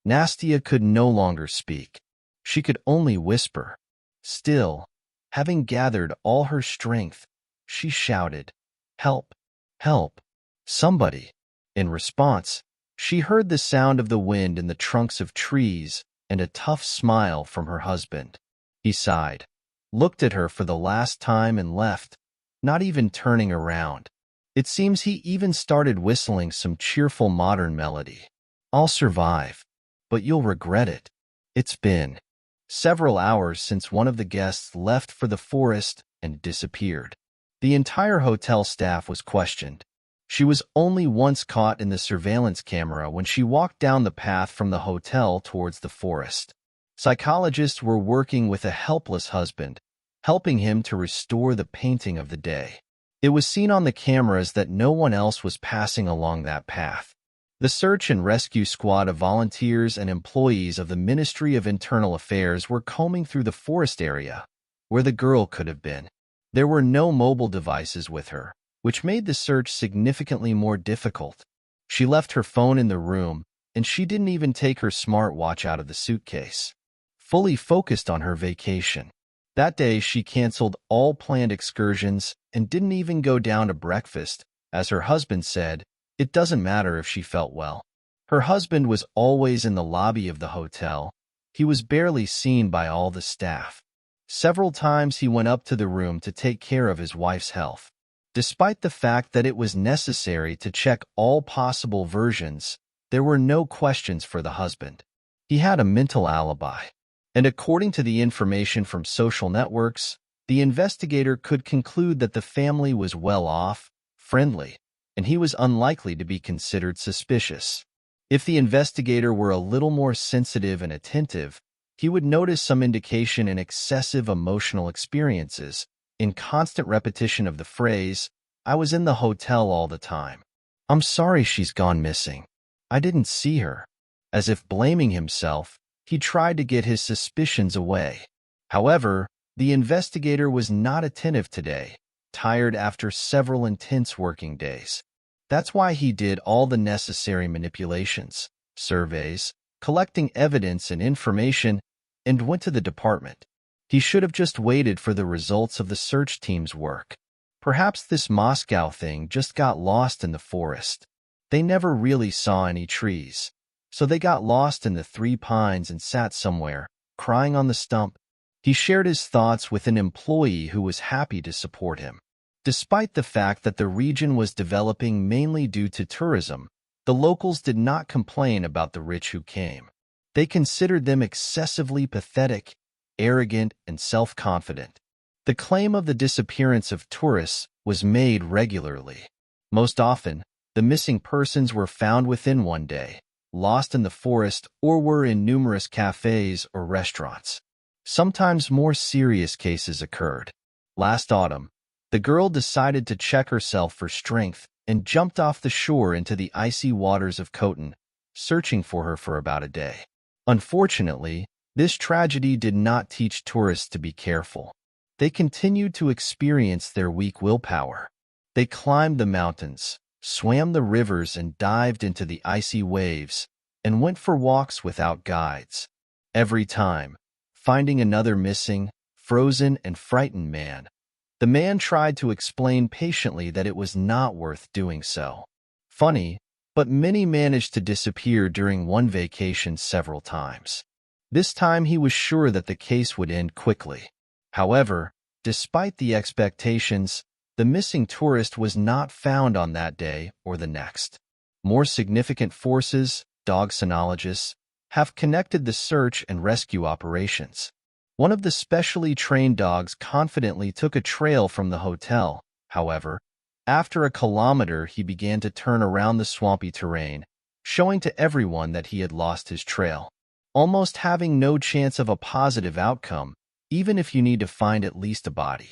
Nastya could no longer speak. She could only whisper. Still, having gathered all her strength, she shouted, "Help! Help! Somebody!" In response, she heard the sound of the wind in the trunks of trees and a tough smile from her husband. He sighed, looked at her for the last time and left, not even turning around. It seems he even started whistling some cheerful modern melody. "I'll survive, but you'll regret it." It's been several hours since one of the guests left for the forest and disappeared. The entire hotel staff was questioned. She was only once caught in the surveillance camera when she walked down the path from the hotel towards the forest. Psychologists were working with a helpless husband, helping him to restore the painting of the day. It was seen on the cameras that no one else was passing along that path. The search and rescue squad of volunteers and employees of the Ministry of Internal Affairs were combing through the forest area, where the girl could have been. There were no mobile devices with her, which made the search significantly more difficult. She left her phone in the room, and she didn't even take her smartwatch out of the suitcase. Fully focused on her vacation. That day, she canceled all planned excursions and didn't even go down to breakfast. As her husband said, it doesn't matter if she felt well. Her husband was always in the lobby of the hotel. He was barely seen by all the staff. Several times he went up to the room to take care of his wife's health. Despite the fact that it was necessary to check all possible versions, there were no questions for the husband. He had a mental alibi. And according to the information from social networks, the investigator could conclude that the family was well off, friendly, and he was unlikely to be considered suspicious. If the investigator were a little more sensitive and attentive, he would notice some indication in excessive emotional experiences, in constant repetition of the phrase, "I was in the hotel all the time. I'm sorry she's gone missing. I didn't see her." As if blaming himself, he tried to get his suspicions away. However, the investigator was not attentive today, tired after several intense working days. That's why he did all the necessary manipulations, surveys, collecting evidence and information, and went to the department. He should have just waited for the results of the search team's work. Perhaps this Moscow thing just got lost in the forest. They never really saw any trees, so they got lost in the 3 pines and sat somewhere, crying on the stump. He shared his thoughts with an employee who was happy to support him. Despite the fact that the region was developing mainly due to tourism, the locals did not complain about the rich who came. They considered them excessively pathetic, arrogant, and self-confident. The claim of the disappearance of tourists was made regularly. Most often, the missing persons were found within one day, lost in the forest, or were in numerous cafes or restaurants. Sometimes more serious cases occurred. Last autumn, the girl decided to check herself for strength and jumped off the shore into the icy waters of Khotan, searching for her for about a day. Unfortunately, this tragedy did not teach tourists to be careful. They continued to experience their weak willpower. They climbed the mountains, swam the rivers, and dived into the icy waves, and went for walks without guides. Every time, finding another missing, frozen, and frightened man, the man tried to explain patiently that it was not worth doing so. Funny, but many managed to disappear during one vacation several times. This time he was sure that the case would end quickly. However, despite the expectations, the missing tourist was not found on that day or the next. More significant forces, dog cynologists, have connected the search and rescue operations. One of the specially trained dogs confidently took a trail from the hotel. However, after a kilometer, he began to turn around the swampy terrain, showing to everyone that he had lost his trail, almost having no chance of a positive outcome, even if you need to find at least a body.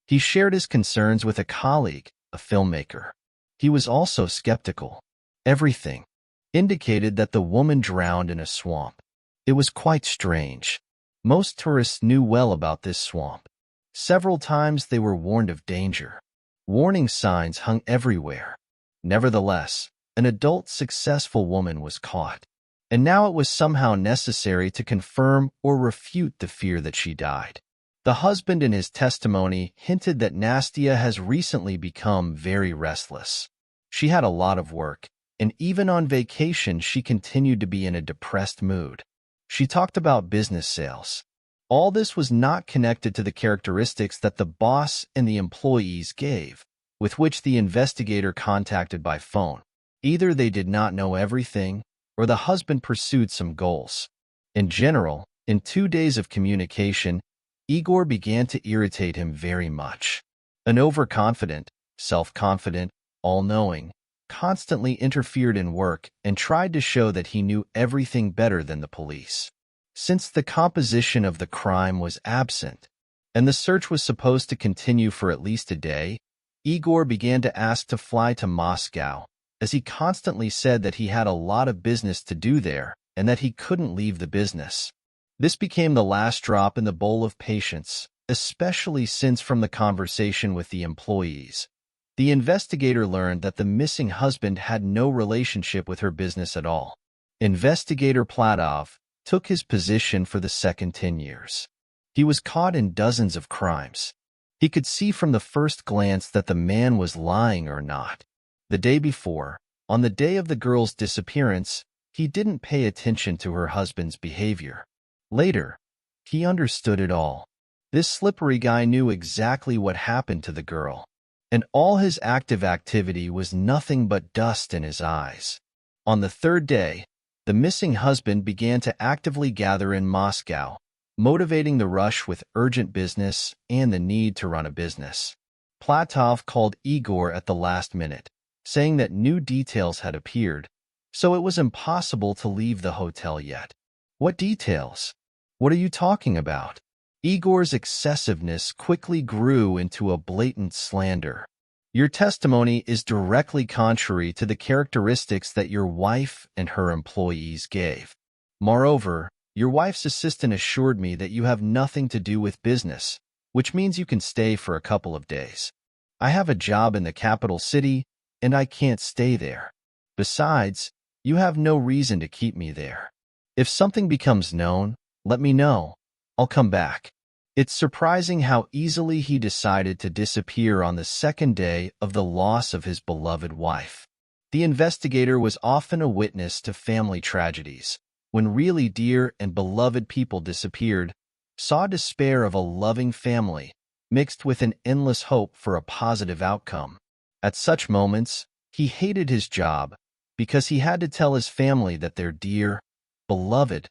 He shared his concerns with a colleague, a filmmaker. He was also skeptical. Everything indicated that the woman drowned in a swamp. It was quite strange. Most tourists knew well about this swamp. Several times they were warned of danger. Warning signs hung everywhere. Nevertheless, an adult, successful woman was caught, and now it was somehow necessary to confirm or refute the fear that she died. The husband in his testimony hinted that Nastya has recently become very restless. She had a lot of work, and even on vacation she continued to be in a depressed mood. She talked about business sales. All this was not connected to the characteristics that the boss and the employees gave, with which the investigator contacted by phone. Either they did not know everything, or the husband pursued some goals. In general, in 2 days of communication, Igor began to irritate him very much. An overconfident, self-confident, all-knowing, constantly interfered in work and tried to show that he knew everything better than the police. Since the composition of the crime was absent, and the search was supposed to continue for at least a day, Igor began to ask to fly to Moscow, as he constantly said that he had a lot of business to do there and that he couldn't leave the business. This became the last drop in the bowl of patience, especially since from the conversation with the employees, the investigator learned that the missing husband had no relationship with her business at all. Investigator Platov took his position for the second 10 years. He was caught in dozens of crimes. He could see from the first glance that the man was lying or not. The day before, on the day of the girl's disappearance, he didn't pay attention to her husband's behavior. Later, he understood it all. This slippery guy knew exactly what happened to the girl, and all his active activity was nothing but dust in his eyes. On the third day, the missing husband began to actively gather in Moscow, motivating the rush with urgent business and the need to run a business. Platov called Igor at the last minute, saying that new details had appeared, so it was impossible to leave the hotel yet. What details? What are you talking about? Igor's excessiveness quickly grew into a blatant slander. Your testimony is directly contrary to the characteristics that your wife and her employees gave. Moreover, your wife's assistant assured me that you have nothing to do with business, which means you can stay for a couple of days. I have a job in the capital city, and I can't stay there. Besides, you have no reason to keep me there. If something becomes known, let me know. I'll come back. It's surprising how easily he decided to disappear on the second day of the loss of his beloved wife. The investigator was often a witness to family tragedies, when really dear and beloved people disappeared, saw despair of a loving family, mixed with an endless hope for a positive outcome. At such moments, he hated his job, because he had to tell his family that their dear, beloved,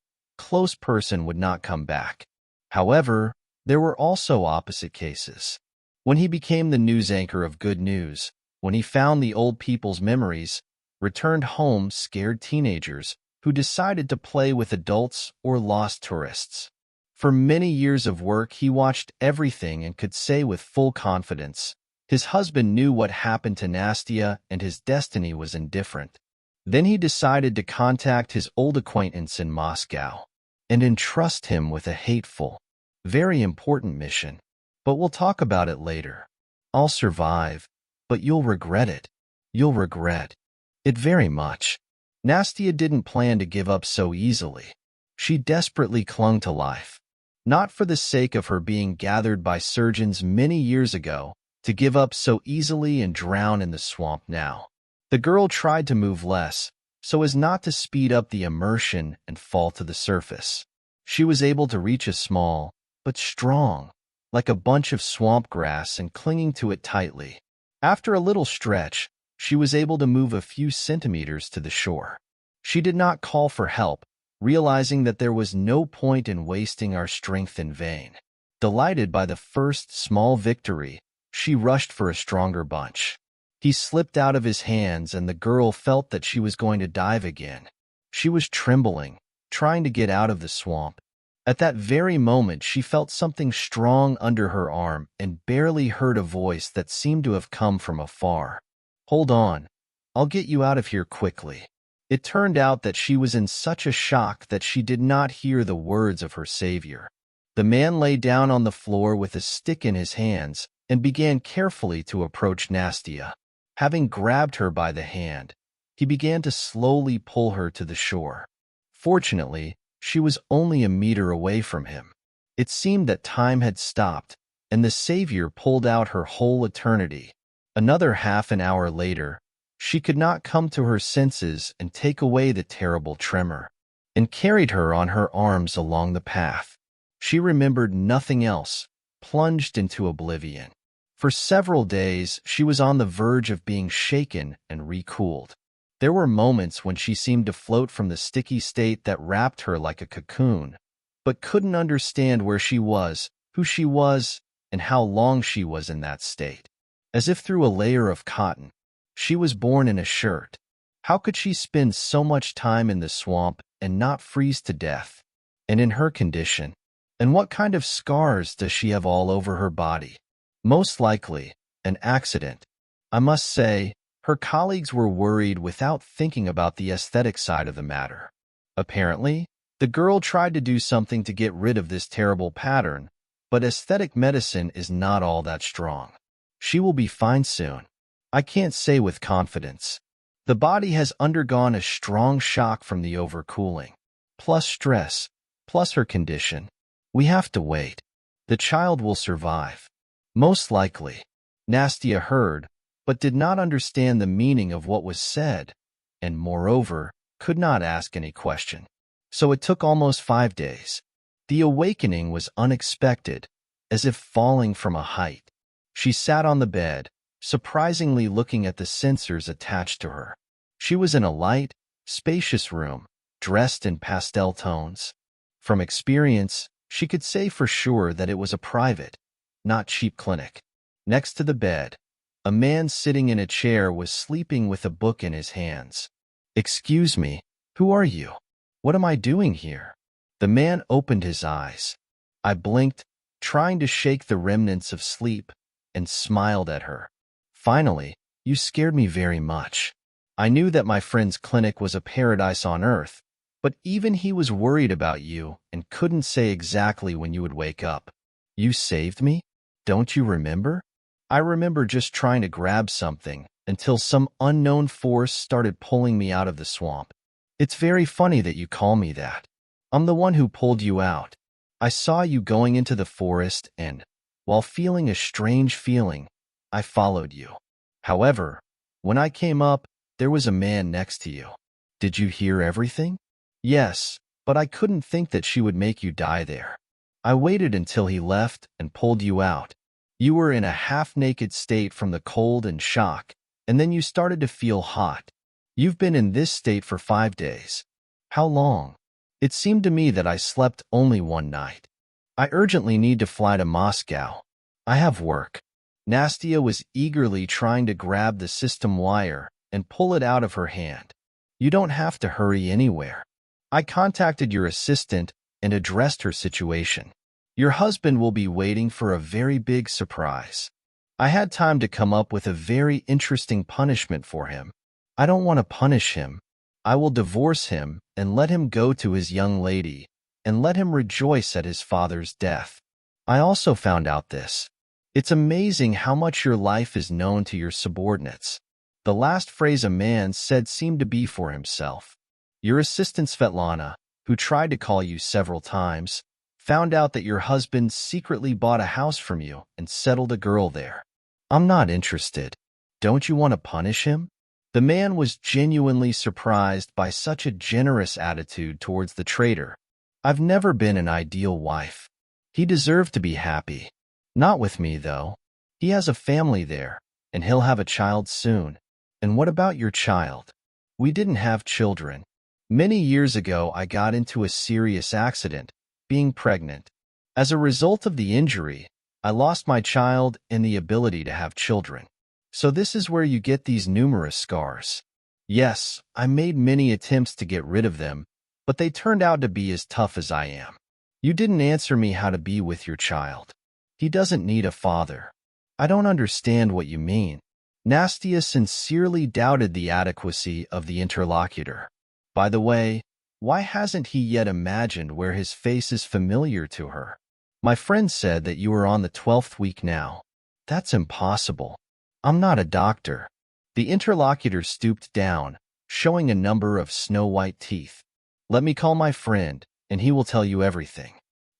close person would not come back. However, there were also opposite cases. When he became the news anchor of good news, when he found the old people's memories, returned home scared teenagers who decided to play with adults or lost tourists. For many years of work, he watched everything and could say with full confidence, his husband knew what happened to Nastya and his destiny was indifferent. Then he decided to contact his old acquaintance in Moscow and entrust him with a hateful, very important mission. But we'll talk about it later. I'll survive, but you'll regret it. You'll regret it very much. Nastya didn't plan to give up so easily. She desperately clung to life. Not for the sake of her being gathered by surgeons many years ago, to give up so easily and drown in the swamp now. The girl tried to move less, so as not to speed up the immersion and fall to the surface. She was able to reach a small, but strong, like a bunch of swamp grass and clinging to it tightly. After a little stretch, she was able to move a few centimeters to the shore. She did not call for help, realizing that there was no point in wasting our strength in vain. Delighted by the first small victory, she rushed for a stronger bunch. He slipped out of his hands and the girl felt that she was going to dive again. She was trembling, trying to get out of the swamp. At that very moment, she felt something strong under her arm and barely heard a voice that seemed to have come from afar. "Hold on, I'll get you out of here quickly." It turned out that she was in such a shock that she did not hear the words of her savior. The man lay down on the floor with a stick in his hands and began carefully to approach Nastya. Having grabbed her by the hand, he began to slowly pull her to the shore. Fortunately, she was only a meter away from him. It seemed that time had stopped, and the savior pulled out her whole eternity. Another half an hour later, she could not come to her senses and take away the terrible tremor, and carried her on her arms along the path. She remembered nothing else, plunged into oblivion. For several days, she was on the verge of being shaken and recooled. There were moments when she seemed to float from the sticky state that wrapped her like a cocoon, but couldn't understand where she was, who she was, and how long she was in that state. As if through a layer of cotton, she was born in a shirt. How could she spend so much time in the swamp and not freeze to death? And in her condition, and what kind of scars does she have all over her body? Most likely, an accident. I must say, her colleagues were worried without thinking about the aesthetic side of the matter. Apparently, the girl tried to do something to get rid of this terrible pattern, but aesthetic medicine is not all that strong. She will be fine soon. I can't say with confidence. The body has undergone a strong shock from the overcooling, plus stress, plus her condition. We have to wait. The child will survive. Most likely. Nastya heard, but did not understand the meaning of what was said, and moreover, could not ask any question. So it took almost 5 days. The awakening was unexpected, as if falling from a height. She sat on the bed, surprisingly looking at the sensors attached to her. She was in a light, spacious room, dressed in pastel tones. From experience, she could say for sure that it was a private, not cheap clinic. Next to the bed, a man sitting in a chair was sleeping with a book in his hands. "Excuse me, who are you? What am I doing here?" The man opened his eyes. I blinked, trying to shake the remnants of sleep, and smiled at her. "Finally, you scared me very much." I knew that my friend's clinic was a paradise on earth, but even he was worried about you and couldn't say exactly when you would wake up. "You saved me? Don't you remember?" I remember just trying to grab something until some unknown force started pulling me out of the swamp. It's very funny that you call me that. I'm the one who pulled you out. I saw you going into the forest and, while feeling a strange feeling, I followed you. However, when I came up, there was a man next to you. Did you hear everything? Yes, but I couldn't think that she would make you die there. I waited until he left and pulled you out. You were in a half-naked state from the cold and shock, and then you started to feel hot. You've been in this state for 5 days. How long? It seemed to me that I slept only one night. I urgently need to fly to Moscow. I have work. Nastya was eagerly trying to grab the system wire and pull it out of her hand. You don't have to hurry anywhere. I contacted your assistant and addressed her situation. Your husband will be waiting for a very big surprise. I had time to come up with a very interesting punishment for him. I don't want to punish him. I will divorce him and let him go to his young lady and let him rejoice at his father's death. I also found out this. It's amazing how much your life is known to your subordinates. The last phrase a man said seemed to be for himself. Your assistant Svetlana, who tried to call you several times, found out that your husband secretly bought a house from you and settled a girl there. I'm not interested. Don't you want to punish him? The man was genuinely surprised by such a generous attitude towards the traitor. I've never been an ideal wife. He deserved to be happy. Not with me, though. He has a family there, and he'll have a child soon. And what about your child? We didn't have children. Many years ago, I got into a serious accident, being pregnant. As a result of the injury, I lost my child and the ability to have children. So this is where you get these numerous scars. Yes, I made many attempts to get rid of them, but they turned out to be as tough as I am. You didn't answer me how to be with your child. He doesn't need a father. I don't understand what you mean. Nastya sincerely doubted the adequacy of the interlocutor. By the way, why hasn't he yet imagined where his face is familiar to her? My friend said that you are on the 12th week now. That's impossible. I'm not a doctor. The interlocutor stooped down, showing a number of snow-white teeth. Let me call my friend, and he will tell you everything.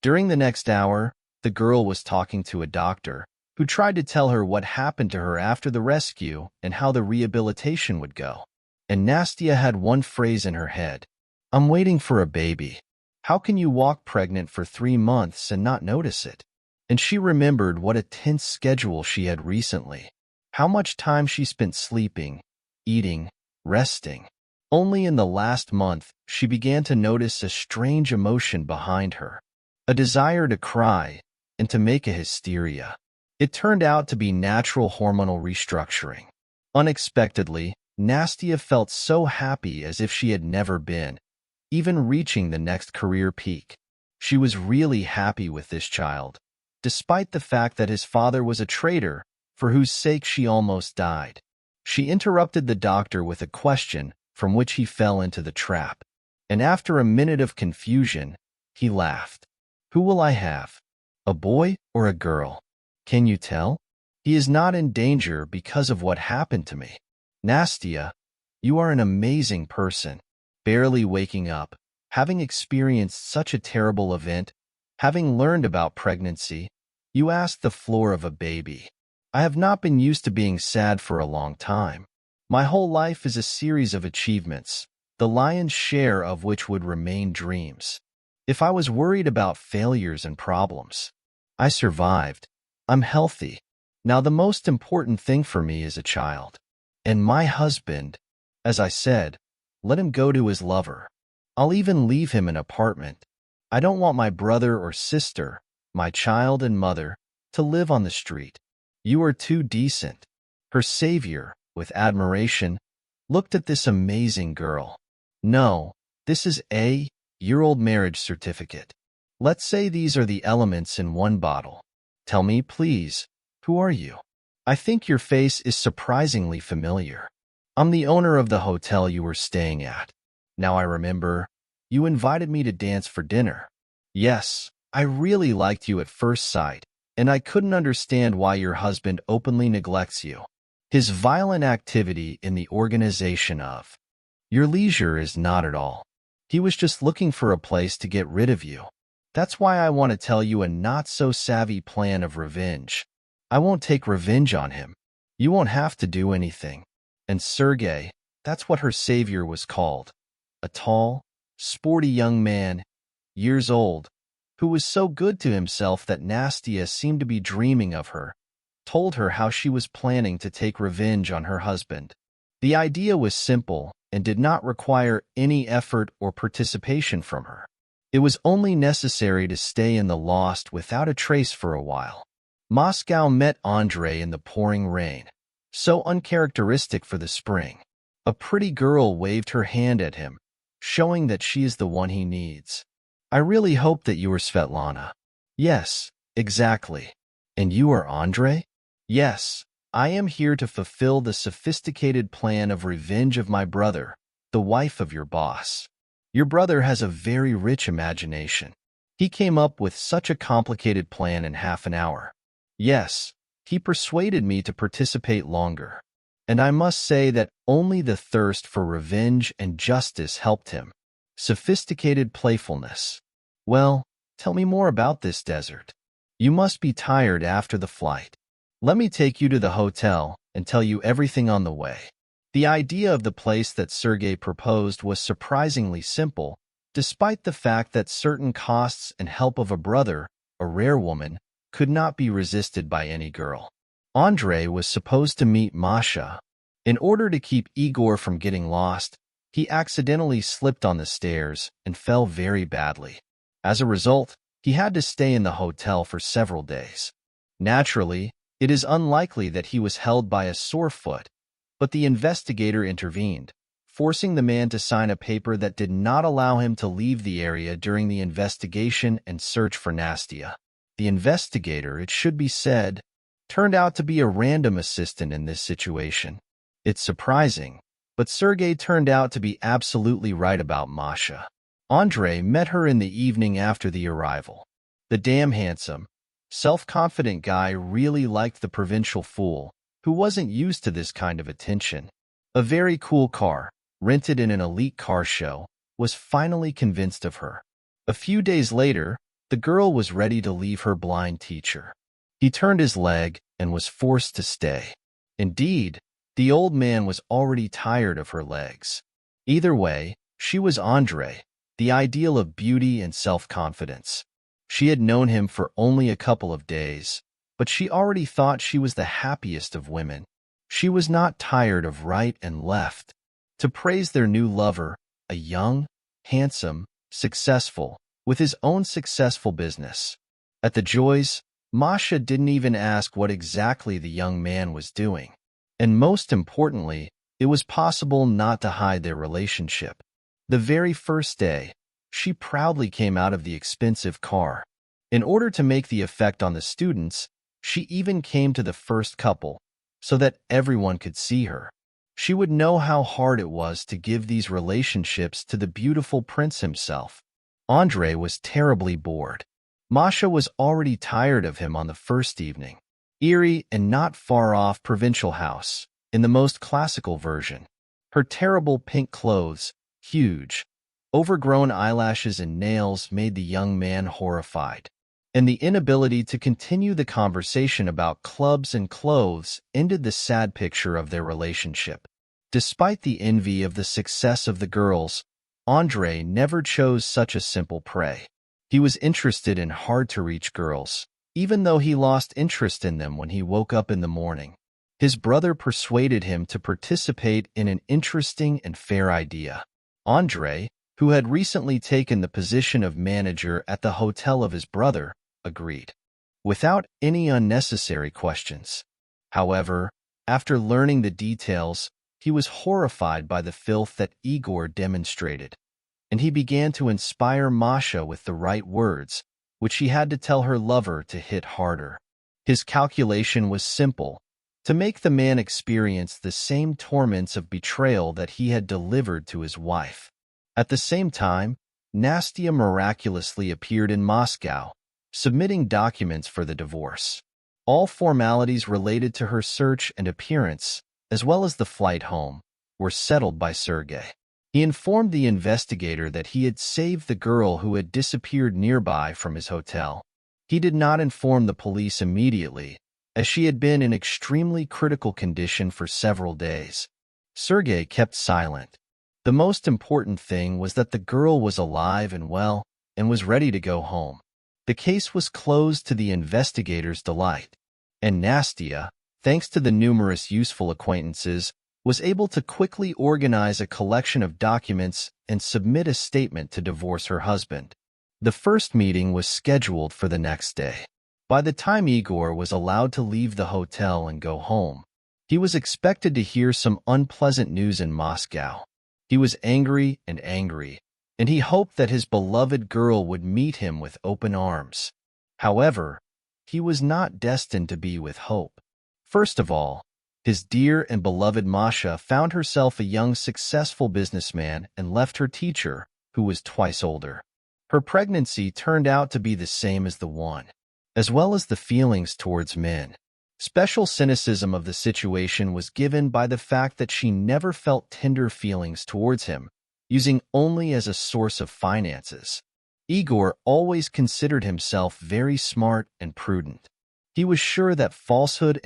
During the next hour, the girl was talking to a doctor who tried to tell her what happened to her after the rescue and how the rehabilitation would go. And Nastya had one phrase in her head. I'm waiting for a baby. How can you walk pregnant for 3 months and not notice it? And she remembered what a tense schedule she had recently. How much time she spent sleeping, eating, resting. Only in the last month, she began to notice a strange emotion behind her. A desire to cry and to make a hysteria. It turned out to be natural hormonal restructuring. Unexpectedly, Nastya felt so happy as if she had never been, even reaching the next career peak. She was really happy with this child, despite the fact that his father was a traitor for whose sake she almost died. She interrupted the doctor with a question from which he fell into the trap. And after a minute of confusion, he laughed. Who will I have? A boy or a girl? Can you tell? He is not in danger because of what happened to me. Nastya, you are an amazing person. Barely waking up, having experienced such a terrible event, having learned about pregnancy, you asked the floor of a baby. I have not been used to being sad for a long time. My whole life is a series of achievements, the lion's share of which would remain dreams. If I was worried about failures and problems, I survived. I'm healthy. Now the most important thing for me is a child. And my husband, as I said, let him go to his lover. I'll even leave him an apartment. I don't want my brother or sister, my child and mother, to live on the street. You are too decent. Her savior, with admiration, looked at this amazing girl. No, this is a year-old marriage certificate. Let's say these are the elements in one bottle. Tell me, please, who are you? I think your face is surprisingly familiar. I'm the owner of the hotel you were staying at. Now I remember, you invited me to dance for dinner. Yes, I really liked you at first sight, and I couldn't understand why your husband openly neglects you. His violent activity in the organization of your leisure is not at all. He was just looking for a place to get rid of you. That's why I want to tell you a not-so-savvy plan of revenge. I won't take revenge on him. You won't have to do anything. And Sergei, that's what her savior was called. A tall, sporty young man, years old, who was so good to himself that Nastya seemed to be dreaming of her, told her how she was planning to take revenge on her husband. The idea was simple and did not require any effort or participation from her. It was only necessary to stay in the lost without a trace for a while. Moscow met Andrei in the pouring rain, so uncharacteristic for the spring. A pretty girl waved her hand at him, showing that she is the one he needs. I really hope that you are Svetlana. Yes, exactly. And you are Andrei? Yes, I am here to fulfill the sophisticated plan of revenge of my brother, the wife of your boss. Your brother has a very rich imagination. He came up with such a complicated plan in half an hour. Yes, he persuaded me to participate longer. And I must say that only the thirst for revenge and justice helped him. Sophisticated playfulness. Well, tell me more about this desert. You must be tired after the flight. Let me take you to the hotel and tell you everything on the way. The idea of the place that Sergei proposed was surprisingly simple, despite the fact that certain costs and help of a brother, a rare woman, could not be resisted by any girl. Andrei was supposed to meet Masha. In order to keep Igor from getting lost, he accidentally slipped on the stairs and fell very badly. As a result, he had to stay in the hotel for several days. Naturally, it is unlikely that he was held by a sore foot, but the investigator intervened, forcing the man to sign a paper that did not allow him to leave the area during the investigation and search for Nastya. The investigator, it should be said, turned out to be a random assistant in this situation. It's surprising, but Sergei turned out to be absolutely right about Masha. Andrei met her in the evening after the arrival. The damn handsome, self-confident guy really liked the provincial fool, who wasn't used to this kind of attention. A very cool car, rented in an elite car show, was finally convinced of her. A few days later, the girl was ready to leave her blind teacher. He turned his leg and was forced to stay. Indeed, the old man was already tired of her legs. Either way, she was Andrei, the ideal of beauty and self-confidence. She had known him for only a couple of days, but she already thought she was the happiest of women. She was not tired of right and left to praise their new lover, a young, handsome, successful, with his own successful business. At the Joys, Masha didn't even ask what exactly the young man was doing. And most importantly, it was possible not to hide their relationship. The very first day, she proudly came out of the expensive car. In order to make the effect on the students, she even came to the first couple, so that everyone could see her. She would know how hard it was to give these relationships to the beautiful prince himself. Andrei was terribly bored. Masha was already tired of him on the first evening. Eerie and not far off provincial house, in the most classical version. Her terrible pink clothes, huge, overgrown eyelashes and nails made the young man horrified. And the inability to continue the conversation about clubs and clothes ended the sad picture of their relationship. Despite the envy of the success of the girls, Andrei never chose such a simple prey. He was interested in hard-to-reach girls, even though he lost interest in them when he woke up in the morning. His brother persuaded him to participate in an interesting and fair idea. Andrei, who had recently taken the position of manager at the hotel of his brother, agreed, without any unnecessary questions. However, after learning the details, he was horrified by the filth that Igor demonstrated, and he began to inspire Masha with the right words, which she had to tell her lover to hit harder. His calculation was simple: to make the man experience the same torments of betrayal that he had delivered to his wife. At the same time, Nastya miraculously appeared in Moscow, submitting documents for the divorce. All formalities related to her search and appearance, as well as the flight home, were settled by Sergei. He informed the investigator that he had saved the girl who had disappeared nearby from his hotel. He did not inform the police immediately, as she had been in extremely critical condition for several days. Sergei kept silent. The most important thing was that the girl was alive and well, and was ready to go home. The case was closed to the investigator's delight, and Nastya, thanks to the numerous useful acquaintances, was able to quickly organize a collection of documents and submit a statement to divorce her husband. The first meeting was scheduled for the next day. By the time Igor was allowed to leave the hotel and go home, he was expected to hear some unpleasant news in Moscow. He was angry, and he hoped that his beloved girl would meet him with open arms. However, he was not destined to be with hope. First of all, his dear and beloved Masha found herself a young, successful businessman and left her teacher, who was twice older. Her pregnancy turned out to be the same as the one, as well as the feelings towards men. Special cynicism of the situation was given by the fact that she never felt tender feelings towards him, using only as a source of finances. Igor always considered himself very smart and prudent. He was sure that falsehood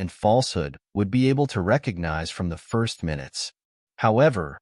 would be able to recognize from the first minutes. However,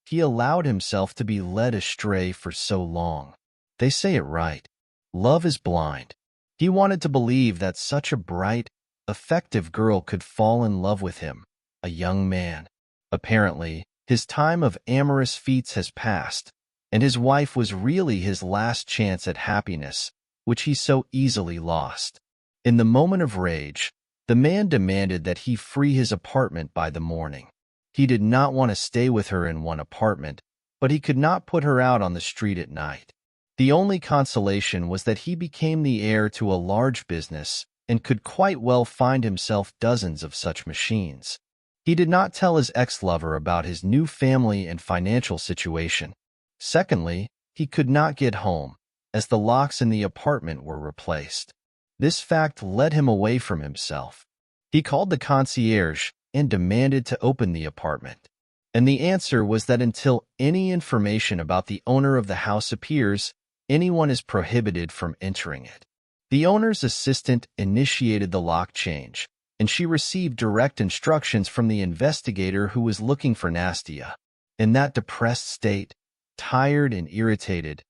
he allowed himself to be led astray for so long. They say it right. Love is blind. He wanted to believe that such a bright, effective girl could fall in love with him, a young man. Apparently, his time of amorous feats has passed, and his wife was really his last chance at happiness, which he so easily lost. In the moment of rage, the man demanded that he free his apartment by the morning. He did not want to stay with her in one apartment, but he could not put her out on the street at night. The only consolation was that he became the heir to a large business and could quite well find himself dozens of such machines. He did not tell his ex-lover about his new family and financial situation. Secondly, he could not get home, as the locks in the apartment were replaced. This fact led him away from himself. He called the concierge and demanded to open the apartment. And the answer was that until any information about the owner of the house appears, anyone is prohibited from entering it. The owner's assistant initiated the lock change, and she received direct instructions from the investigator who was looking for Nastya. In that depressed state, tired and irritated,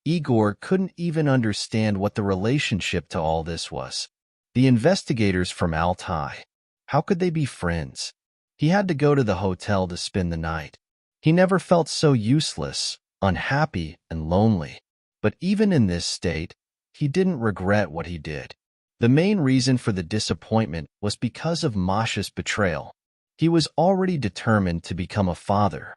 Igor couldn't even understand what the relationship to all this was. The investigators from Altai, how could they be friends? He had to go to the hotel to spend the night. He never felt so useless, unhappy, and lonely. But even in this state, he didn't regret what he did. The main reason for the disappointment was because of Masha's betrayal. He was already determined to become a father,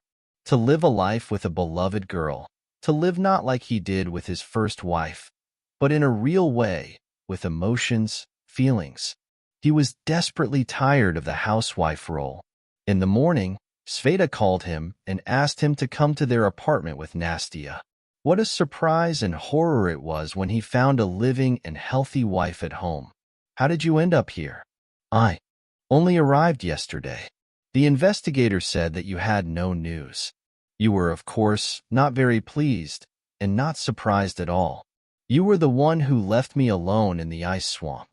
to live a life with a beloved girl, to live not like he did with his first wife, but in a real way, with emotions, feelings. He was desperately tired of the housewife role. In the morning, Sveta called him and asked him to come to their apartment with Nastya. What a surprise and horror it was when he found a living and healthy wife at home. How did you end up here? I only arrived yesterday. The investigator said that you had no news. You were, of course, not very pleased and not surprised at all. You were the one who left me alone in the ice swamp.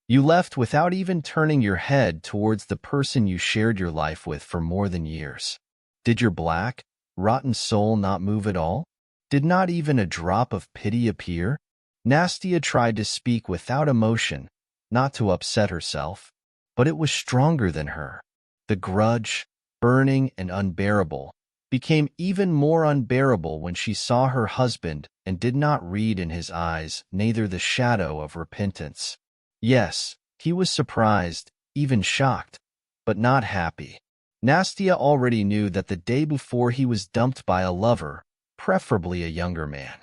You left without even turning your head towards the person you shared your life with for more than years. Did your black, rotten soul not move at all? Did not even a drop of pity appear? Nastya tried to speak without emotion, not to upset herself, but it was stronger than her. The grudge, burning and unbearable, became even more unbearable when she saw her husband and did not read in his eyes neither the shadow of repentance. Yes, he was surprised, even shocked, but not happy. Nastya already knew that the day before he was dumped by a lover, preferably a younger man.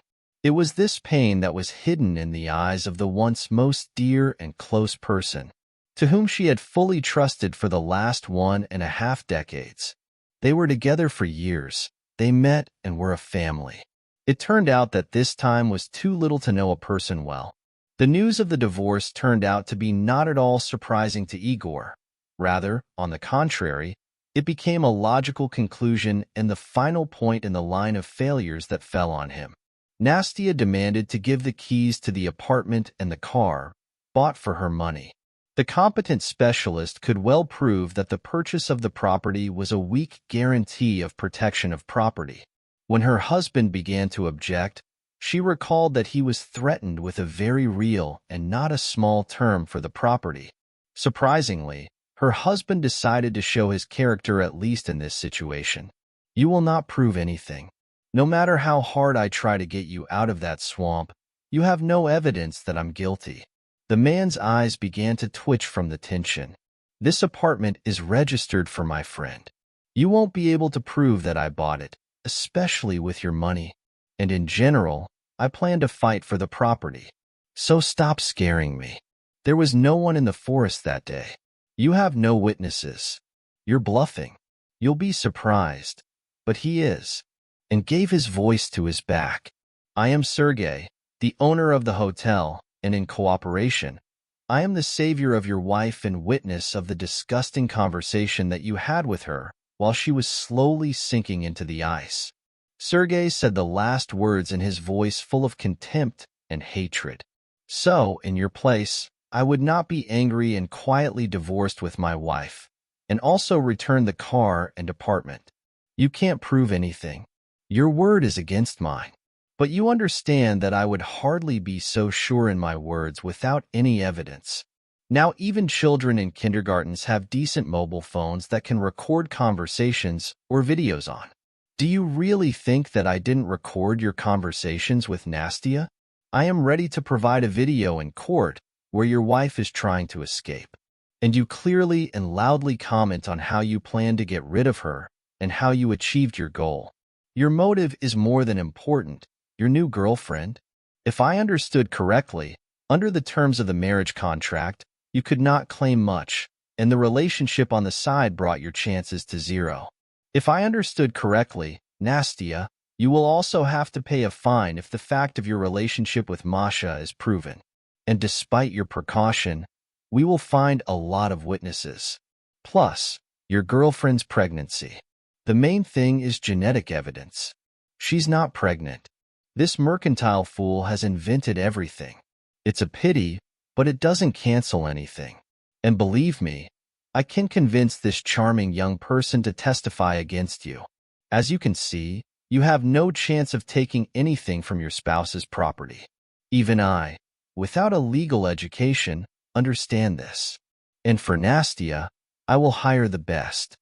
It was this pain that was hidden in the eyes of the once most dear and close person, to whom she had fully trusted for the last 1.5 decades. They were together for years. They met and were a family. It turned out that this time was too little to know a person well. The news of the divorce turned out to be not at all surprising to Igor. Rather, on the contrary, it became a logical conclusion and the final point in the line of failures that fell on him. Nastya demanded to give the keys to the apartment and the car, bought for her money. The competent specialist could well prove that the purchase of the property was a weak guarantee of protection of property. When her husband began to object, she recalled that he was threatened with a very real and not a small term for the property. Surprisingly, her husband decided to show his character at least in this situation. You will not prove anything. No matter how hard I try to get you out of that swamp, You have no evidence that I'm guilty." The man's eyes began to twitch from the tension. "This apartment is registered for my friend. You won't be able to prove that I bought it, especially with your money. And in general, I plan to fight for the property. So stop scaring me. There was no one in the forest that day. You have no witnesses. You're bluffing. You'll be surprised. But he is." And gave his voice to his back. "I am Sergey, the owner of the hotel, and in cooperation, I am the savior of your wife and witness of the disgusting conversation that you had with her while she was slowly sinking into the ice." Sergey said the last words in his voice full of contempt and hatred. "So, in your place, I would not be angry and quietly divorced with my wife, and also return the car and apartment. You can't prove anything. Your word is against mine. But you understand that I would hardly be so sure in my words without any evidence. Now even children in kindergartens have decent mobile phones that can record conversations or videos on. Do you really think that I didn't record your conversations with Nastya? I am ready to provide a video in court where your wife is trying to escape. And you clearly and loudly comment on how you plan to get rid of her and how you achieved your goal. Your motive is more than important. Your new girlfriend? If I understood correctly, under the terms of the marriage contract, you could not claim much, and the relationship on the side brought your chances to zero. If I understood correctly, Nastya, you will also have to pay a fine if the fact of your relationship with Masha is proven. And despite your precaution, we will find a lot of witnesses. Plus, your girlfriend's pregnancy. The main thing is genetic evidence. She's not pregnant. This mercantile fool has invented everything. It's a pity, but it doesn't cancel anything. And believe me, I can convince this charming young person to testify against you. As you can see, you have no chance of taking anything from your spouse's property. Even I, without a legal education, understand this. And for Nastya, I will hire the best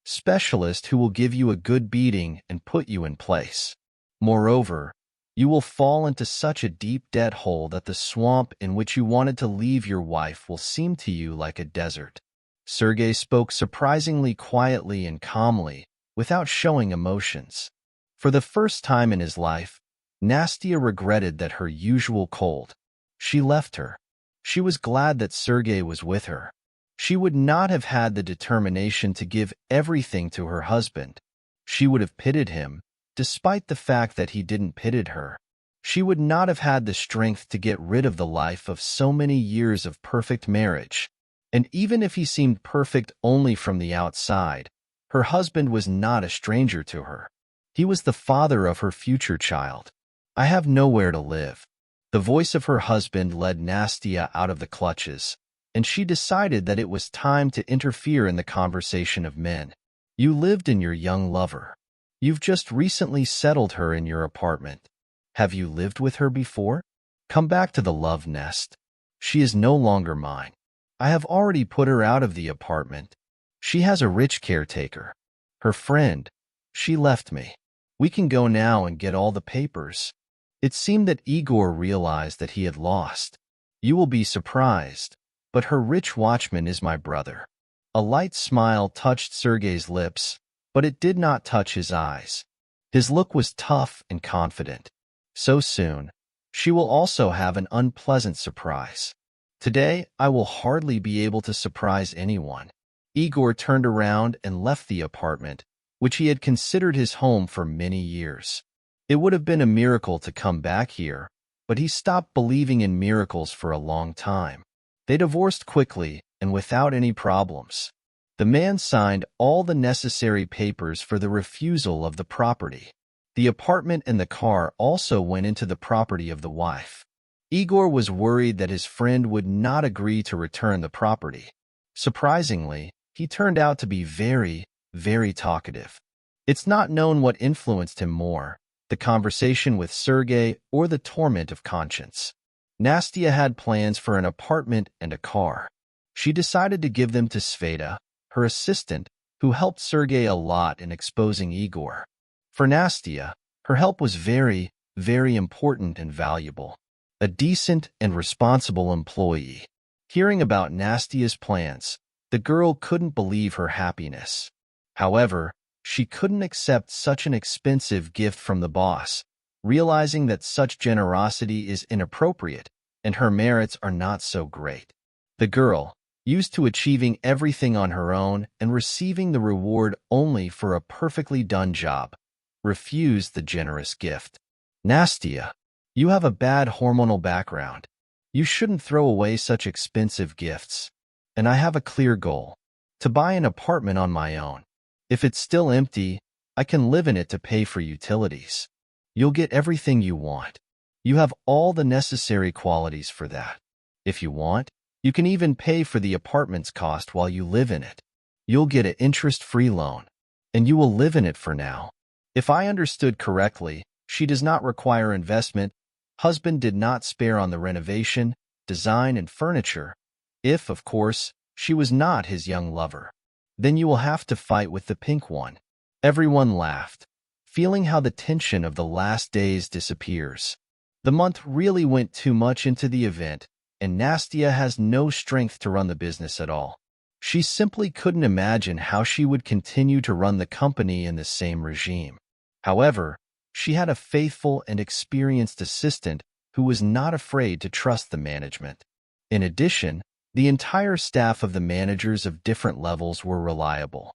specialist who will give you a good beating and put you in place. Moreover, you will fall into such a deep debt hole that the swamp in which you wanted to leave your wife will seem to you like a desert." Sergey spoke surprisingly quietly and calmly, without showing emotions. For the first time in his life, Nastya regretted that her usual cold. She left her. She was glad that Sergey was with her. She would not have had the determination to give everything to her husband. She would have pitied him, despite the fact that he didn't pity her. She would not have had the strength to get rid of the life of so many years of perfect marriage. And even if he seemed perfect only from the outside, her husband was not a stranger to her. He was the father of her future child. "I have nowhere to live." The voice of her husband led Nastya out of the clutches, and she decided that it was time to interfere in the conversation of men. "You lived in your young lover. You've just recently settled her in your apartment. Have you lived with her before? Come back to the love nest. She is no longer mine. I have already put her out of the apartment. She has a rich caretaker. Her friend. She left me. We can go now and get all the papers." It seemed that Igor realized that he had lost. "You will be surprised, but her rich watchman is my brother." A light smile touched Sergey's lips, but it did not touch his eyes. His look was tough and confident. "So soon, she will also have an unpleasant surprise. Today, I will hardly be able to surprise anyone." Igor turned around and left the apartment, which he had considered his home for many years. It would have been a miracle to come back here, but he stopped believing in miracles for a long time. They divorced quickly and without any problems. The man signed all the necessary papers for the refusal of the property. The apartment and the car also went into the property of the wife. Igor was worried that his friend would not agree to return the property. Surprisingly, he turned out to be very, very talkative. It's not known what influenced him more, the conversation with Sergey or the torment of conscience. Nastya had plans for an apartment and a car. She decided to give them to Sveta, her assistant, who helped Sergey a lot in exposing Igor. For Nastya, her help was very, very important and valuable. a decent and responsible employee. Hearing about Nastya's plans, the girl couldn't believe her happiness. However, she couldn't accept such an expensive gift from the boss, realizing that such generosity is inappropriate and her merits are not so great. The girl, used to achieving everything on her own and receiving the reward only for a perfectly done job, refused the generous gift. Nastya, you have a bad hormonal background. You shouldn't throw away such expensive gifts. And I have a clear goal, to buy an apartment on my own. If it's still empty, I can live in it to pay for utilities. You'll get everything you want. You have all the necessary qualities for that. If you want, you can even pay for the apartment's cost while you live in it. You'll get an interest-free loan, and you will live in it for now. If I understood correctly, she does not require investment. Husband did not spare on the renovation, design, and furniture. If, of course, she was not his young lover. Then you will have to fight with the pink one. Everyone laughed, feeling how the tension of the last days disappears. The month really went too much into the event, and Nastya has no strength to run the business at all. She simply couldn't imagine how she would continue to run the company in the same regime. However, she had a faithful and experienced assistant who was not afraid to trust the management. In addition, the entire staff of the managers of different levels were reliable.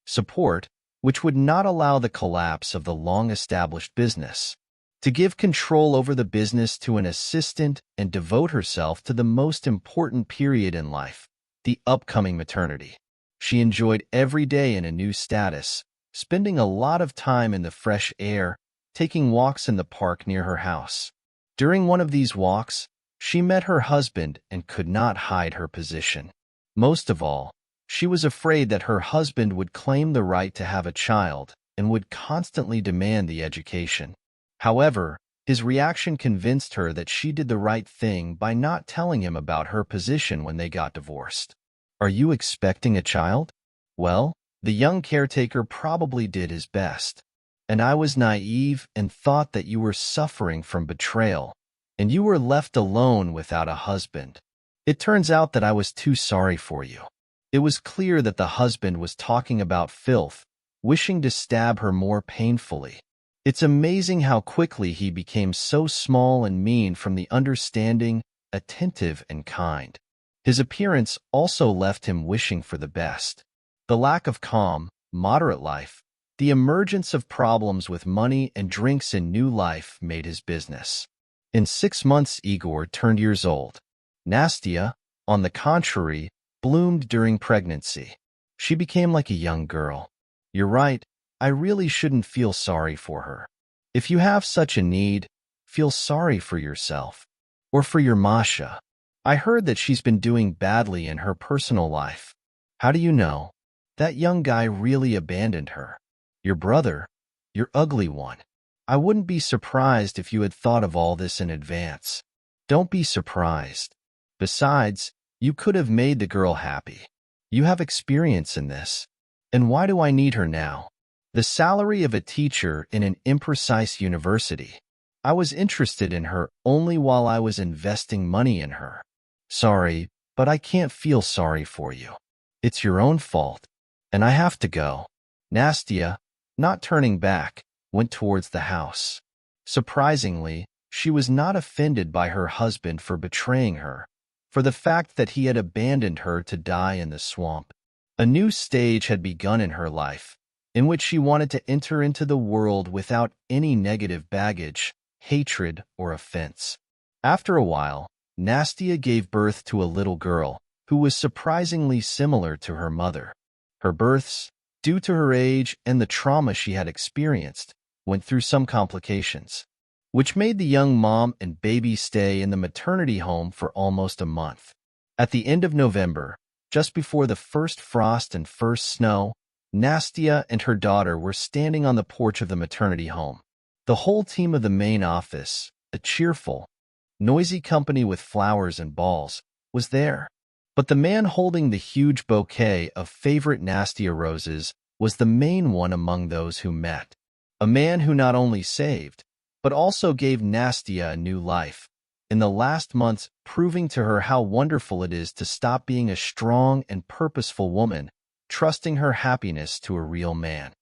Support, which would not allow the collapse of the long-established business. To give control over the business to an assistant and devote herself to the most important period in life, the upcoming maternity. She enjoyed every day in a new status, spending a lot of time in the fresh air, taking walks in the park near her house. During one of these walks, she met her husband and could not hide her position. Most of all, she was afraid that her husband would claim the right to have a child and would constantly demand the education. However, his reaction convinced her that she did the right thing by not telling him about her position when they got divorced. Are you expecting a child? Well, the young caretaker probably did his best. And I was naive and thought that you were suffering from betrayal, and you were left alone without a husband. It turns out that I was too sorry for you. It was clear that the husband was talking about filth, wishing to stab her more painfully. It's amazing how quickly he became so small and mean from the understanding, attentive, and kind. His appearance also left him wishing for the best. The lack of calm, moderate life, the emergence of problems with money and drinks in new life made his business. In 6 months, Igor turned years old. Nastya, on the contrary, bloomed during pregnancy. She became like a young girl. You're right, I really shouldn't feel sorry for her. If you have such a need, feel sorry for yourself. Or for your Masha. I heard that she's been doing badly in her personal life. How do you know? That young guy really abandoned her. Your brother, your ugly one. I wouldn't be surprised if you had thought of all this in advance. Don't be surprised. Besides, you could have made the girl happy. You have experience in this. And why do I need her now? The salary of a teacher in an imprecise university. I was interested in her only while I was investing money in her. Sorry, but I can't feel sorry for you. It's your own fault, and I have to go. Nastya, not turning back, went towards the house. Surprisingly, she was not offended by her husband for betraying her, for the fact that he had abandoned her to die in the swamp. A new stage had begun in her life, in which she wanted to enter into the world without any negative baggage, hatred, or offense. After a while, Nastya gave birth to a little girl who was surprisingly similar to her mother. Her births, due to her age and the trauma she had experienced, went through some complications, which made the young mom and baby stay in the maternity home for almost a month. At the end of November, just before the first frost and first snow, Nastya and her daughter were standing on the porch of the maternity home. The whole team of the main office, a cheerful, noisy company with flowers and balls, was there. But the man holding the huge bouquet of favorite Nastya roses was the main one among those who met. A man who not only saved, but also gave Nastya a new life, in the last months, proving to her how wonderful it is to stop being a strong and purposeful woman, trusting her happiness to a real man.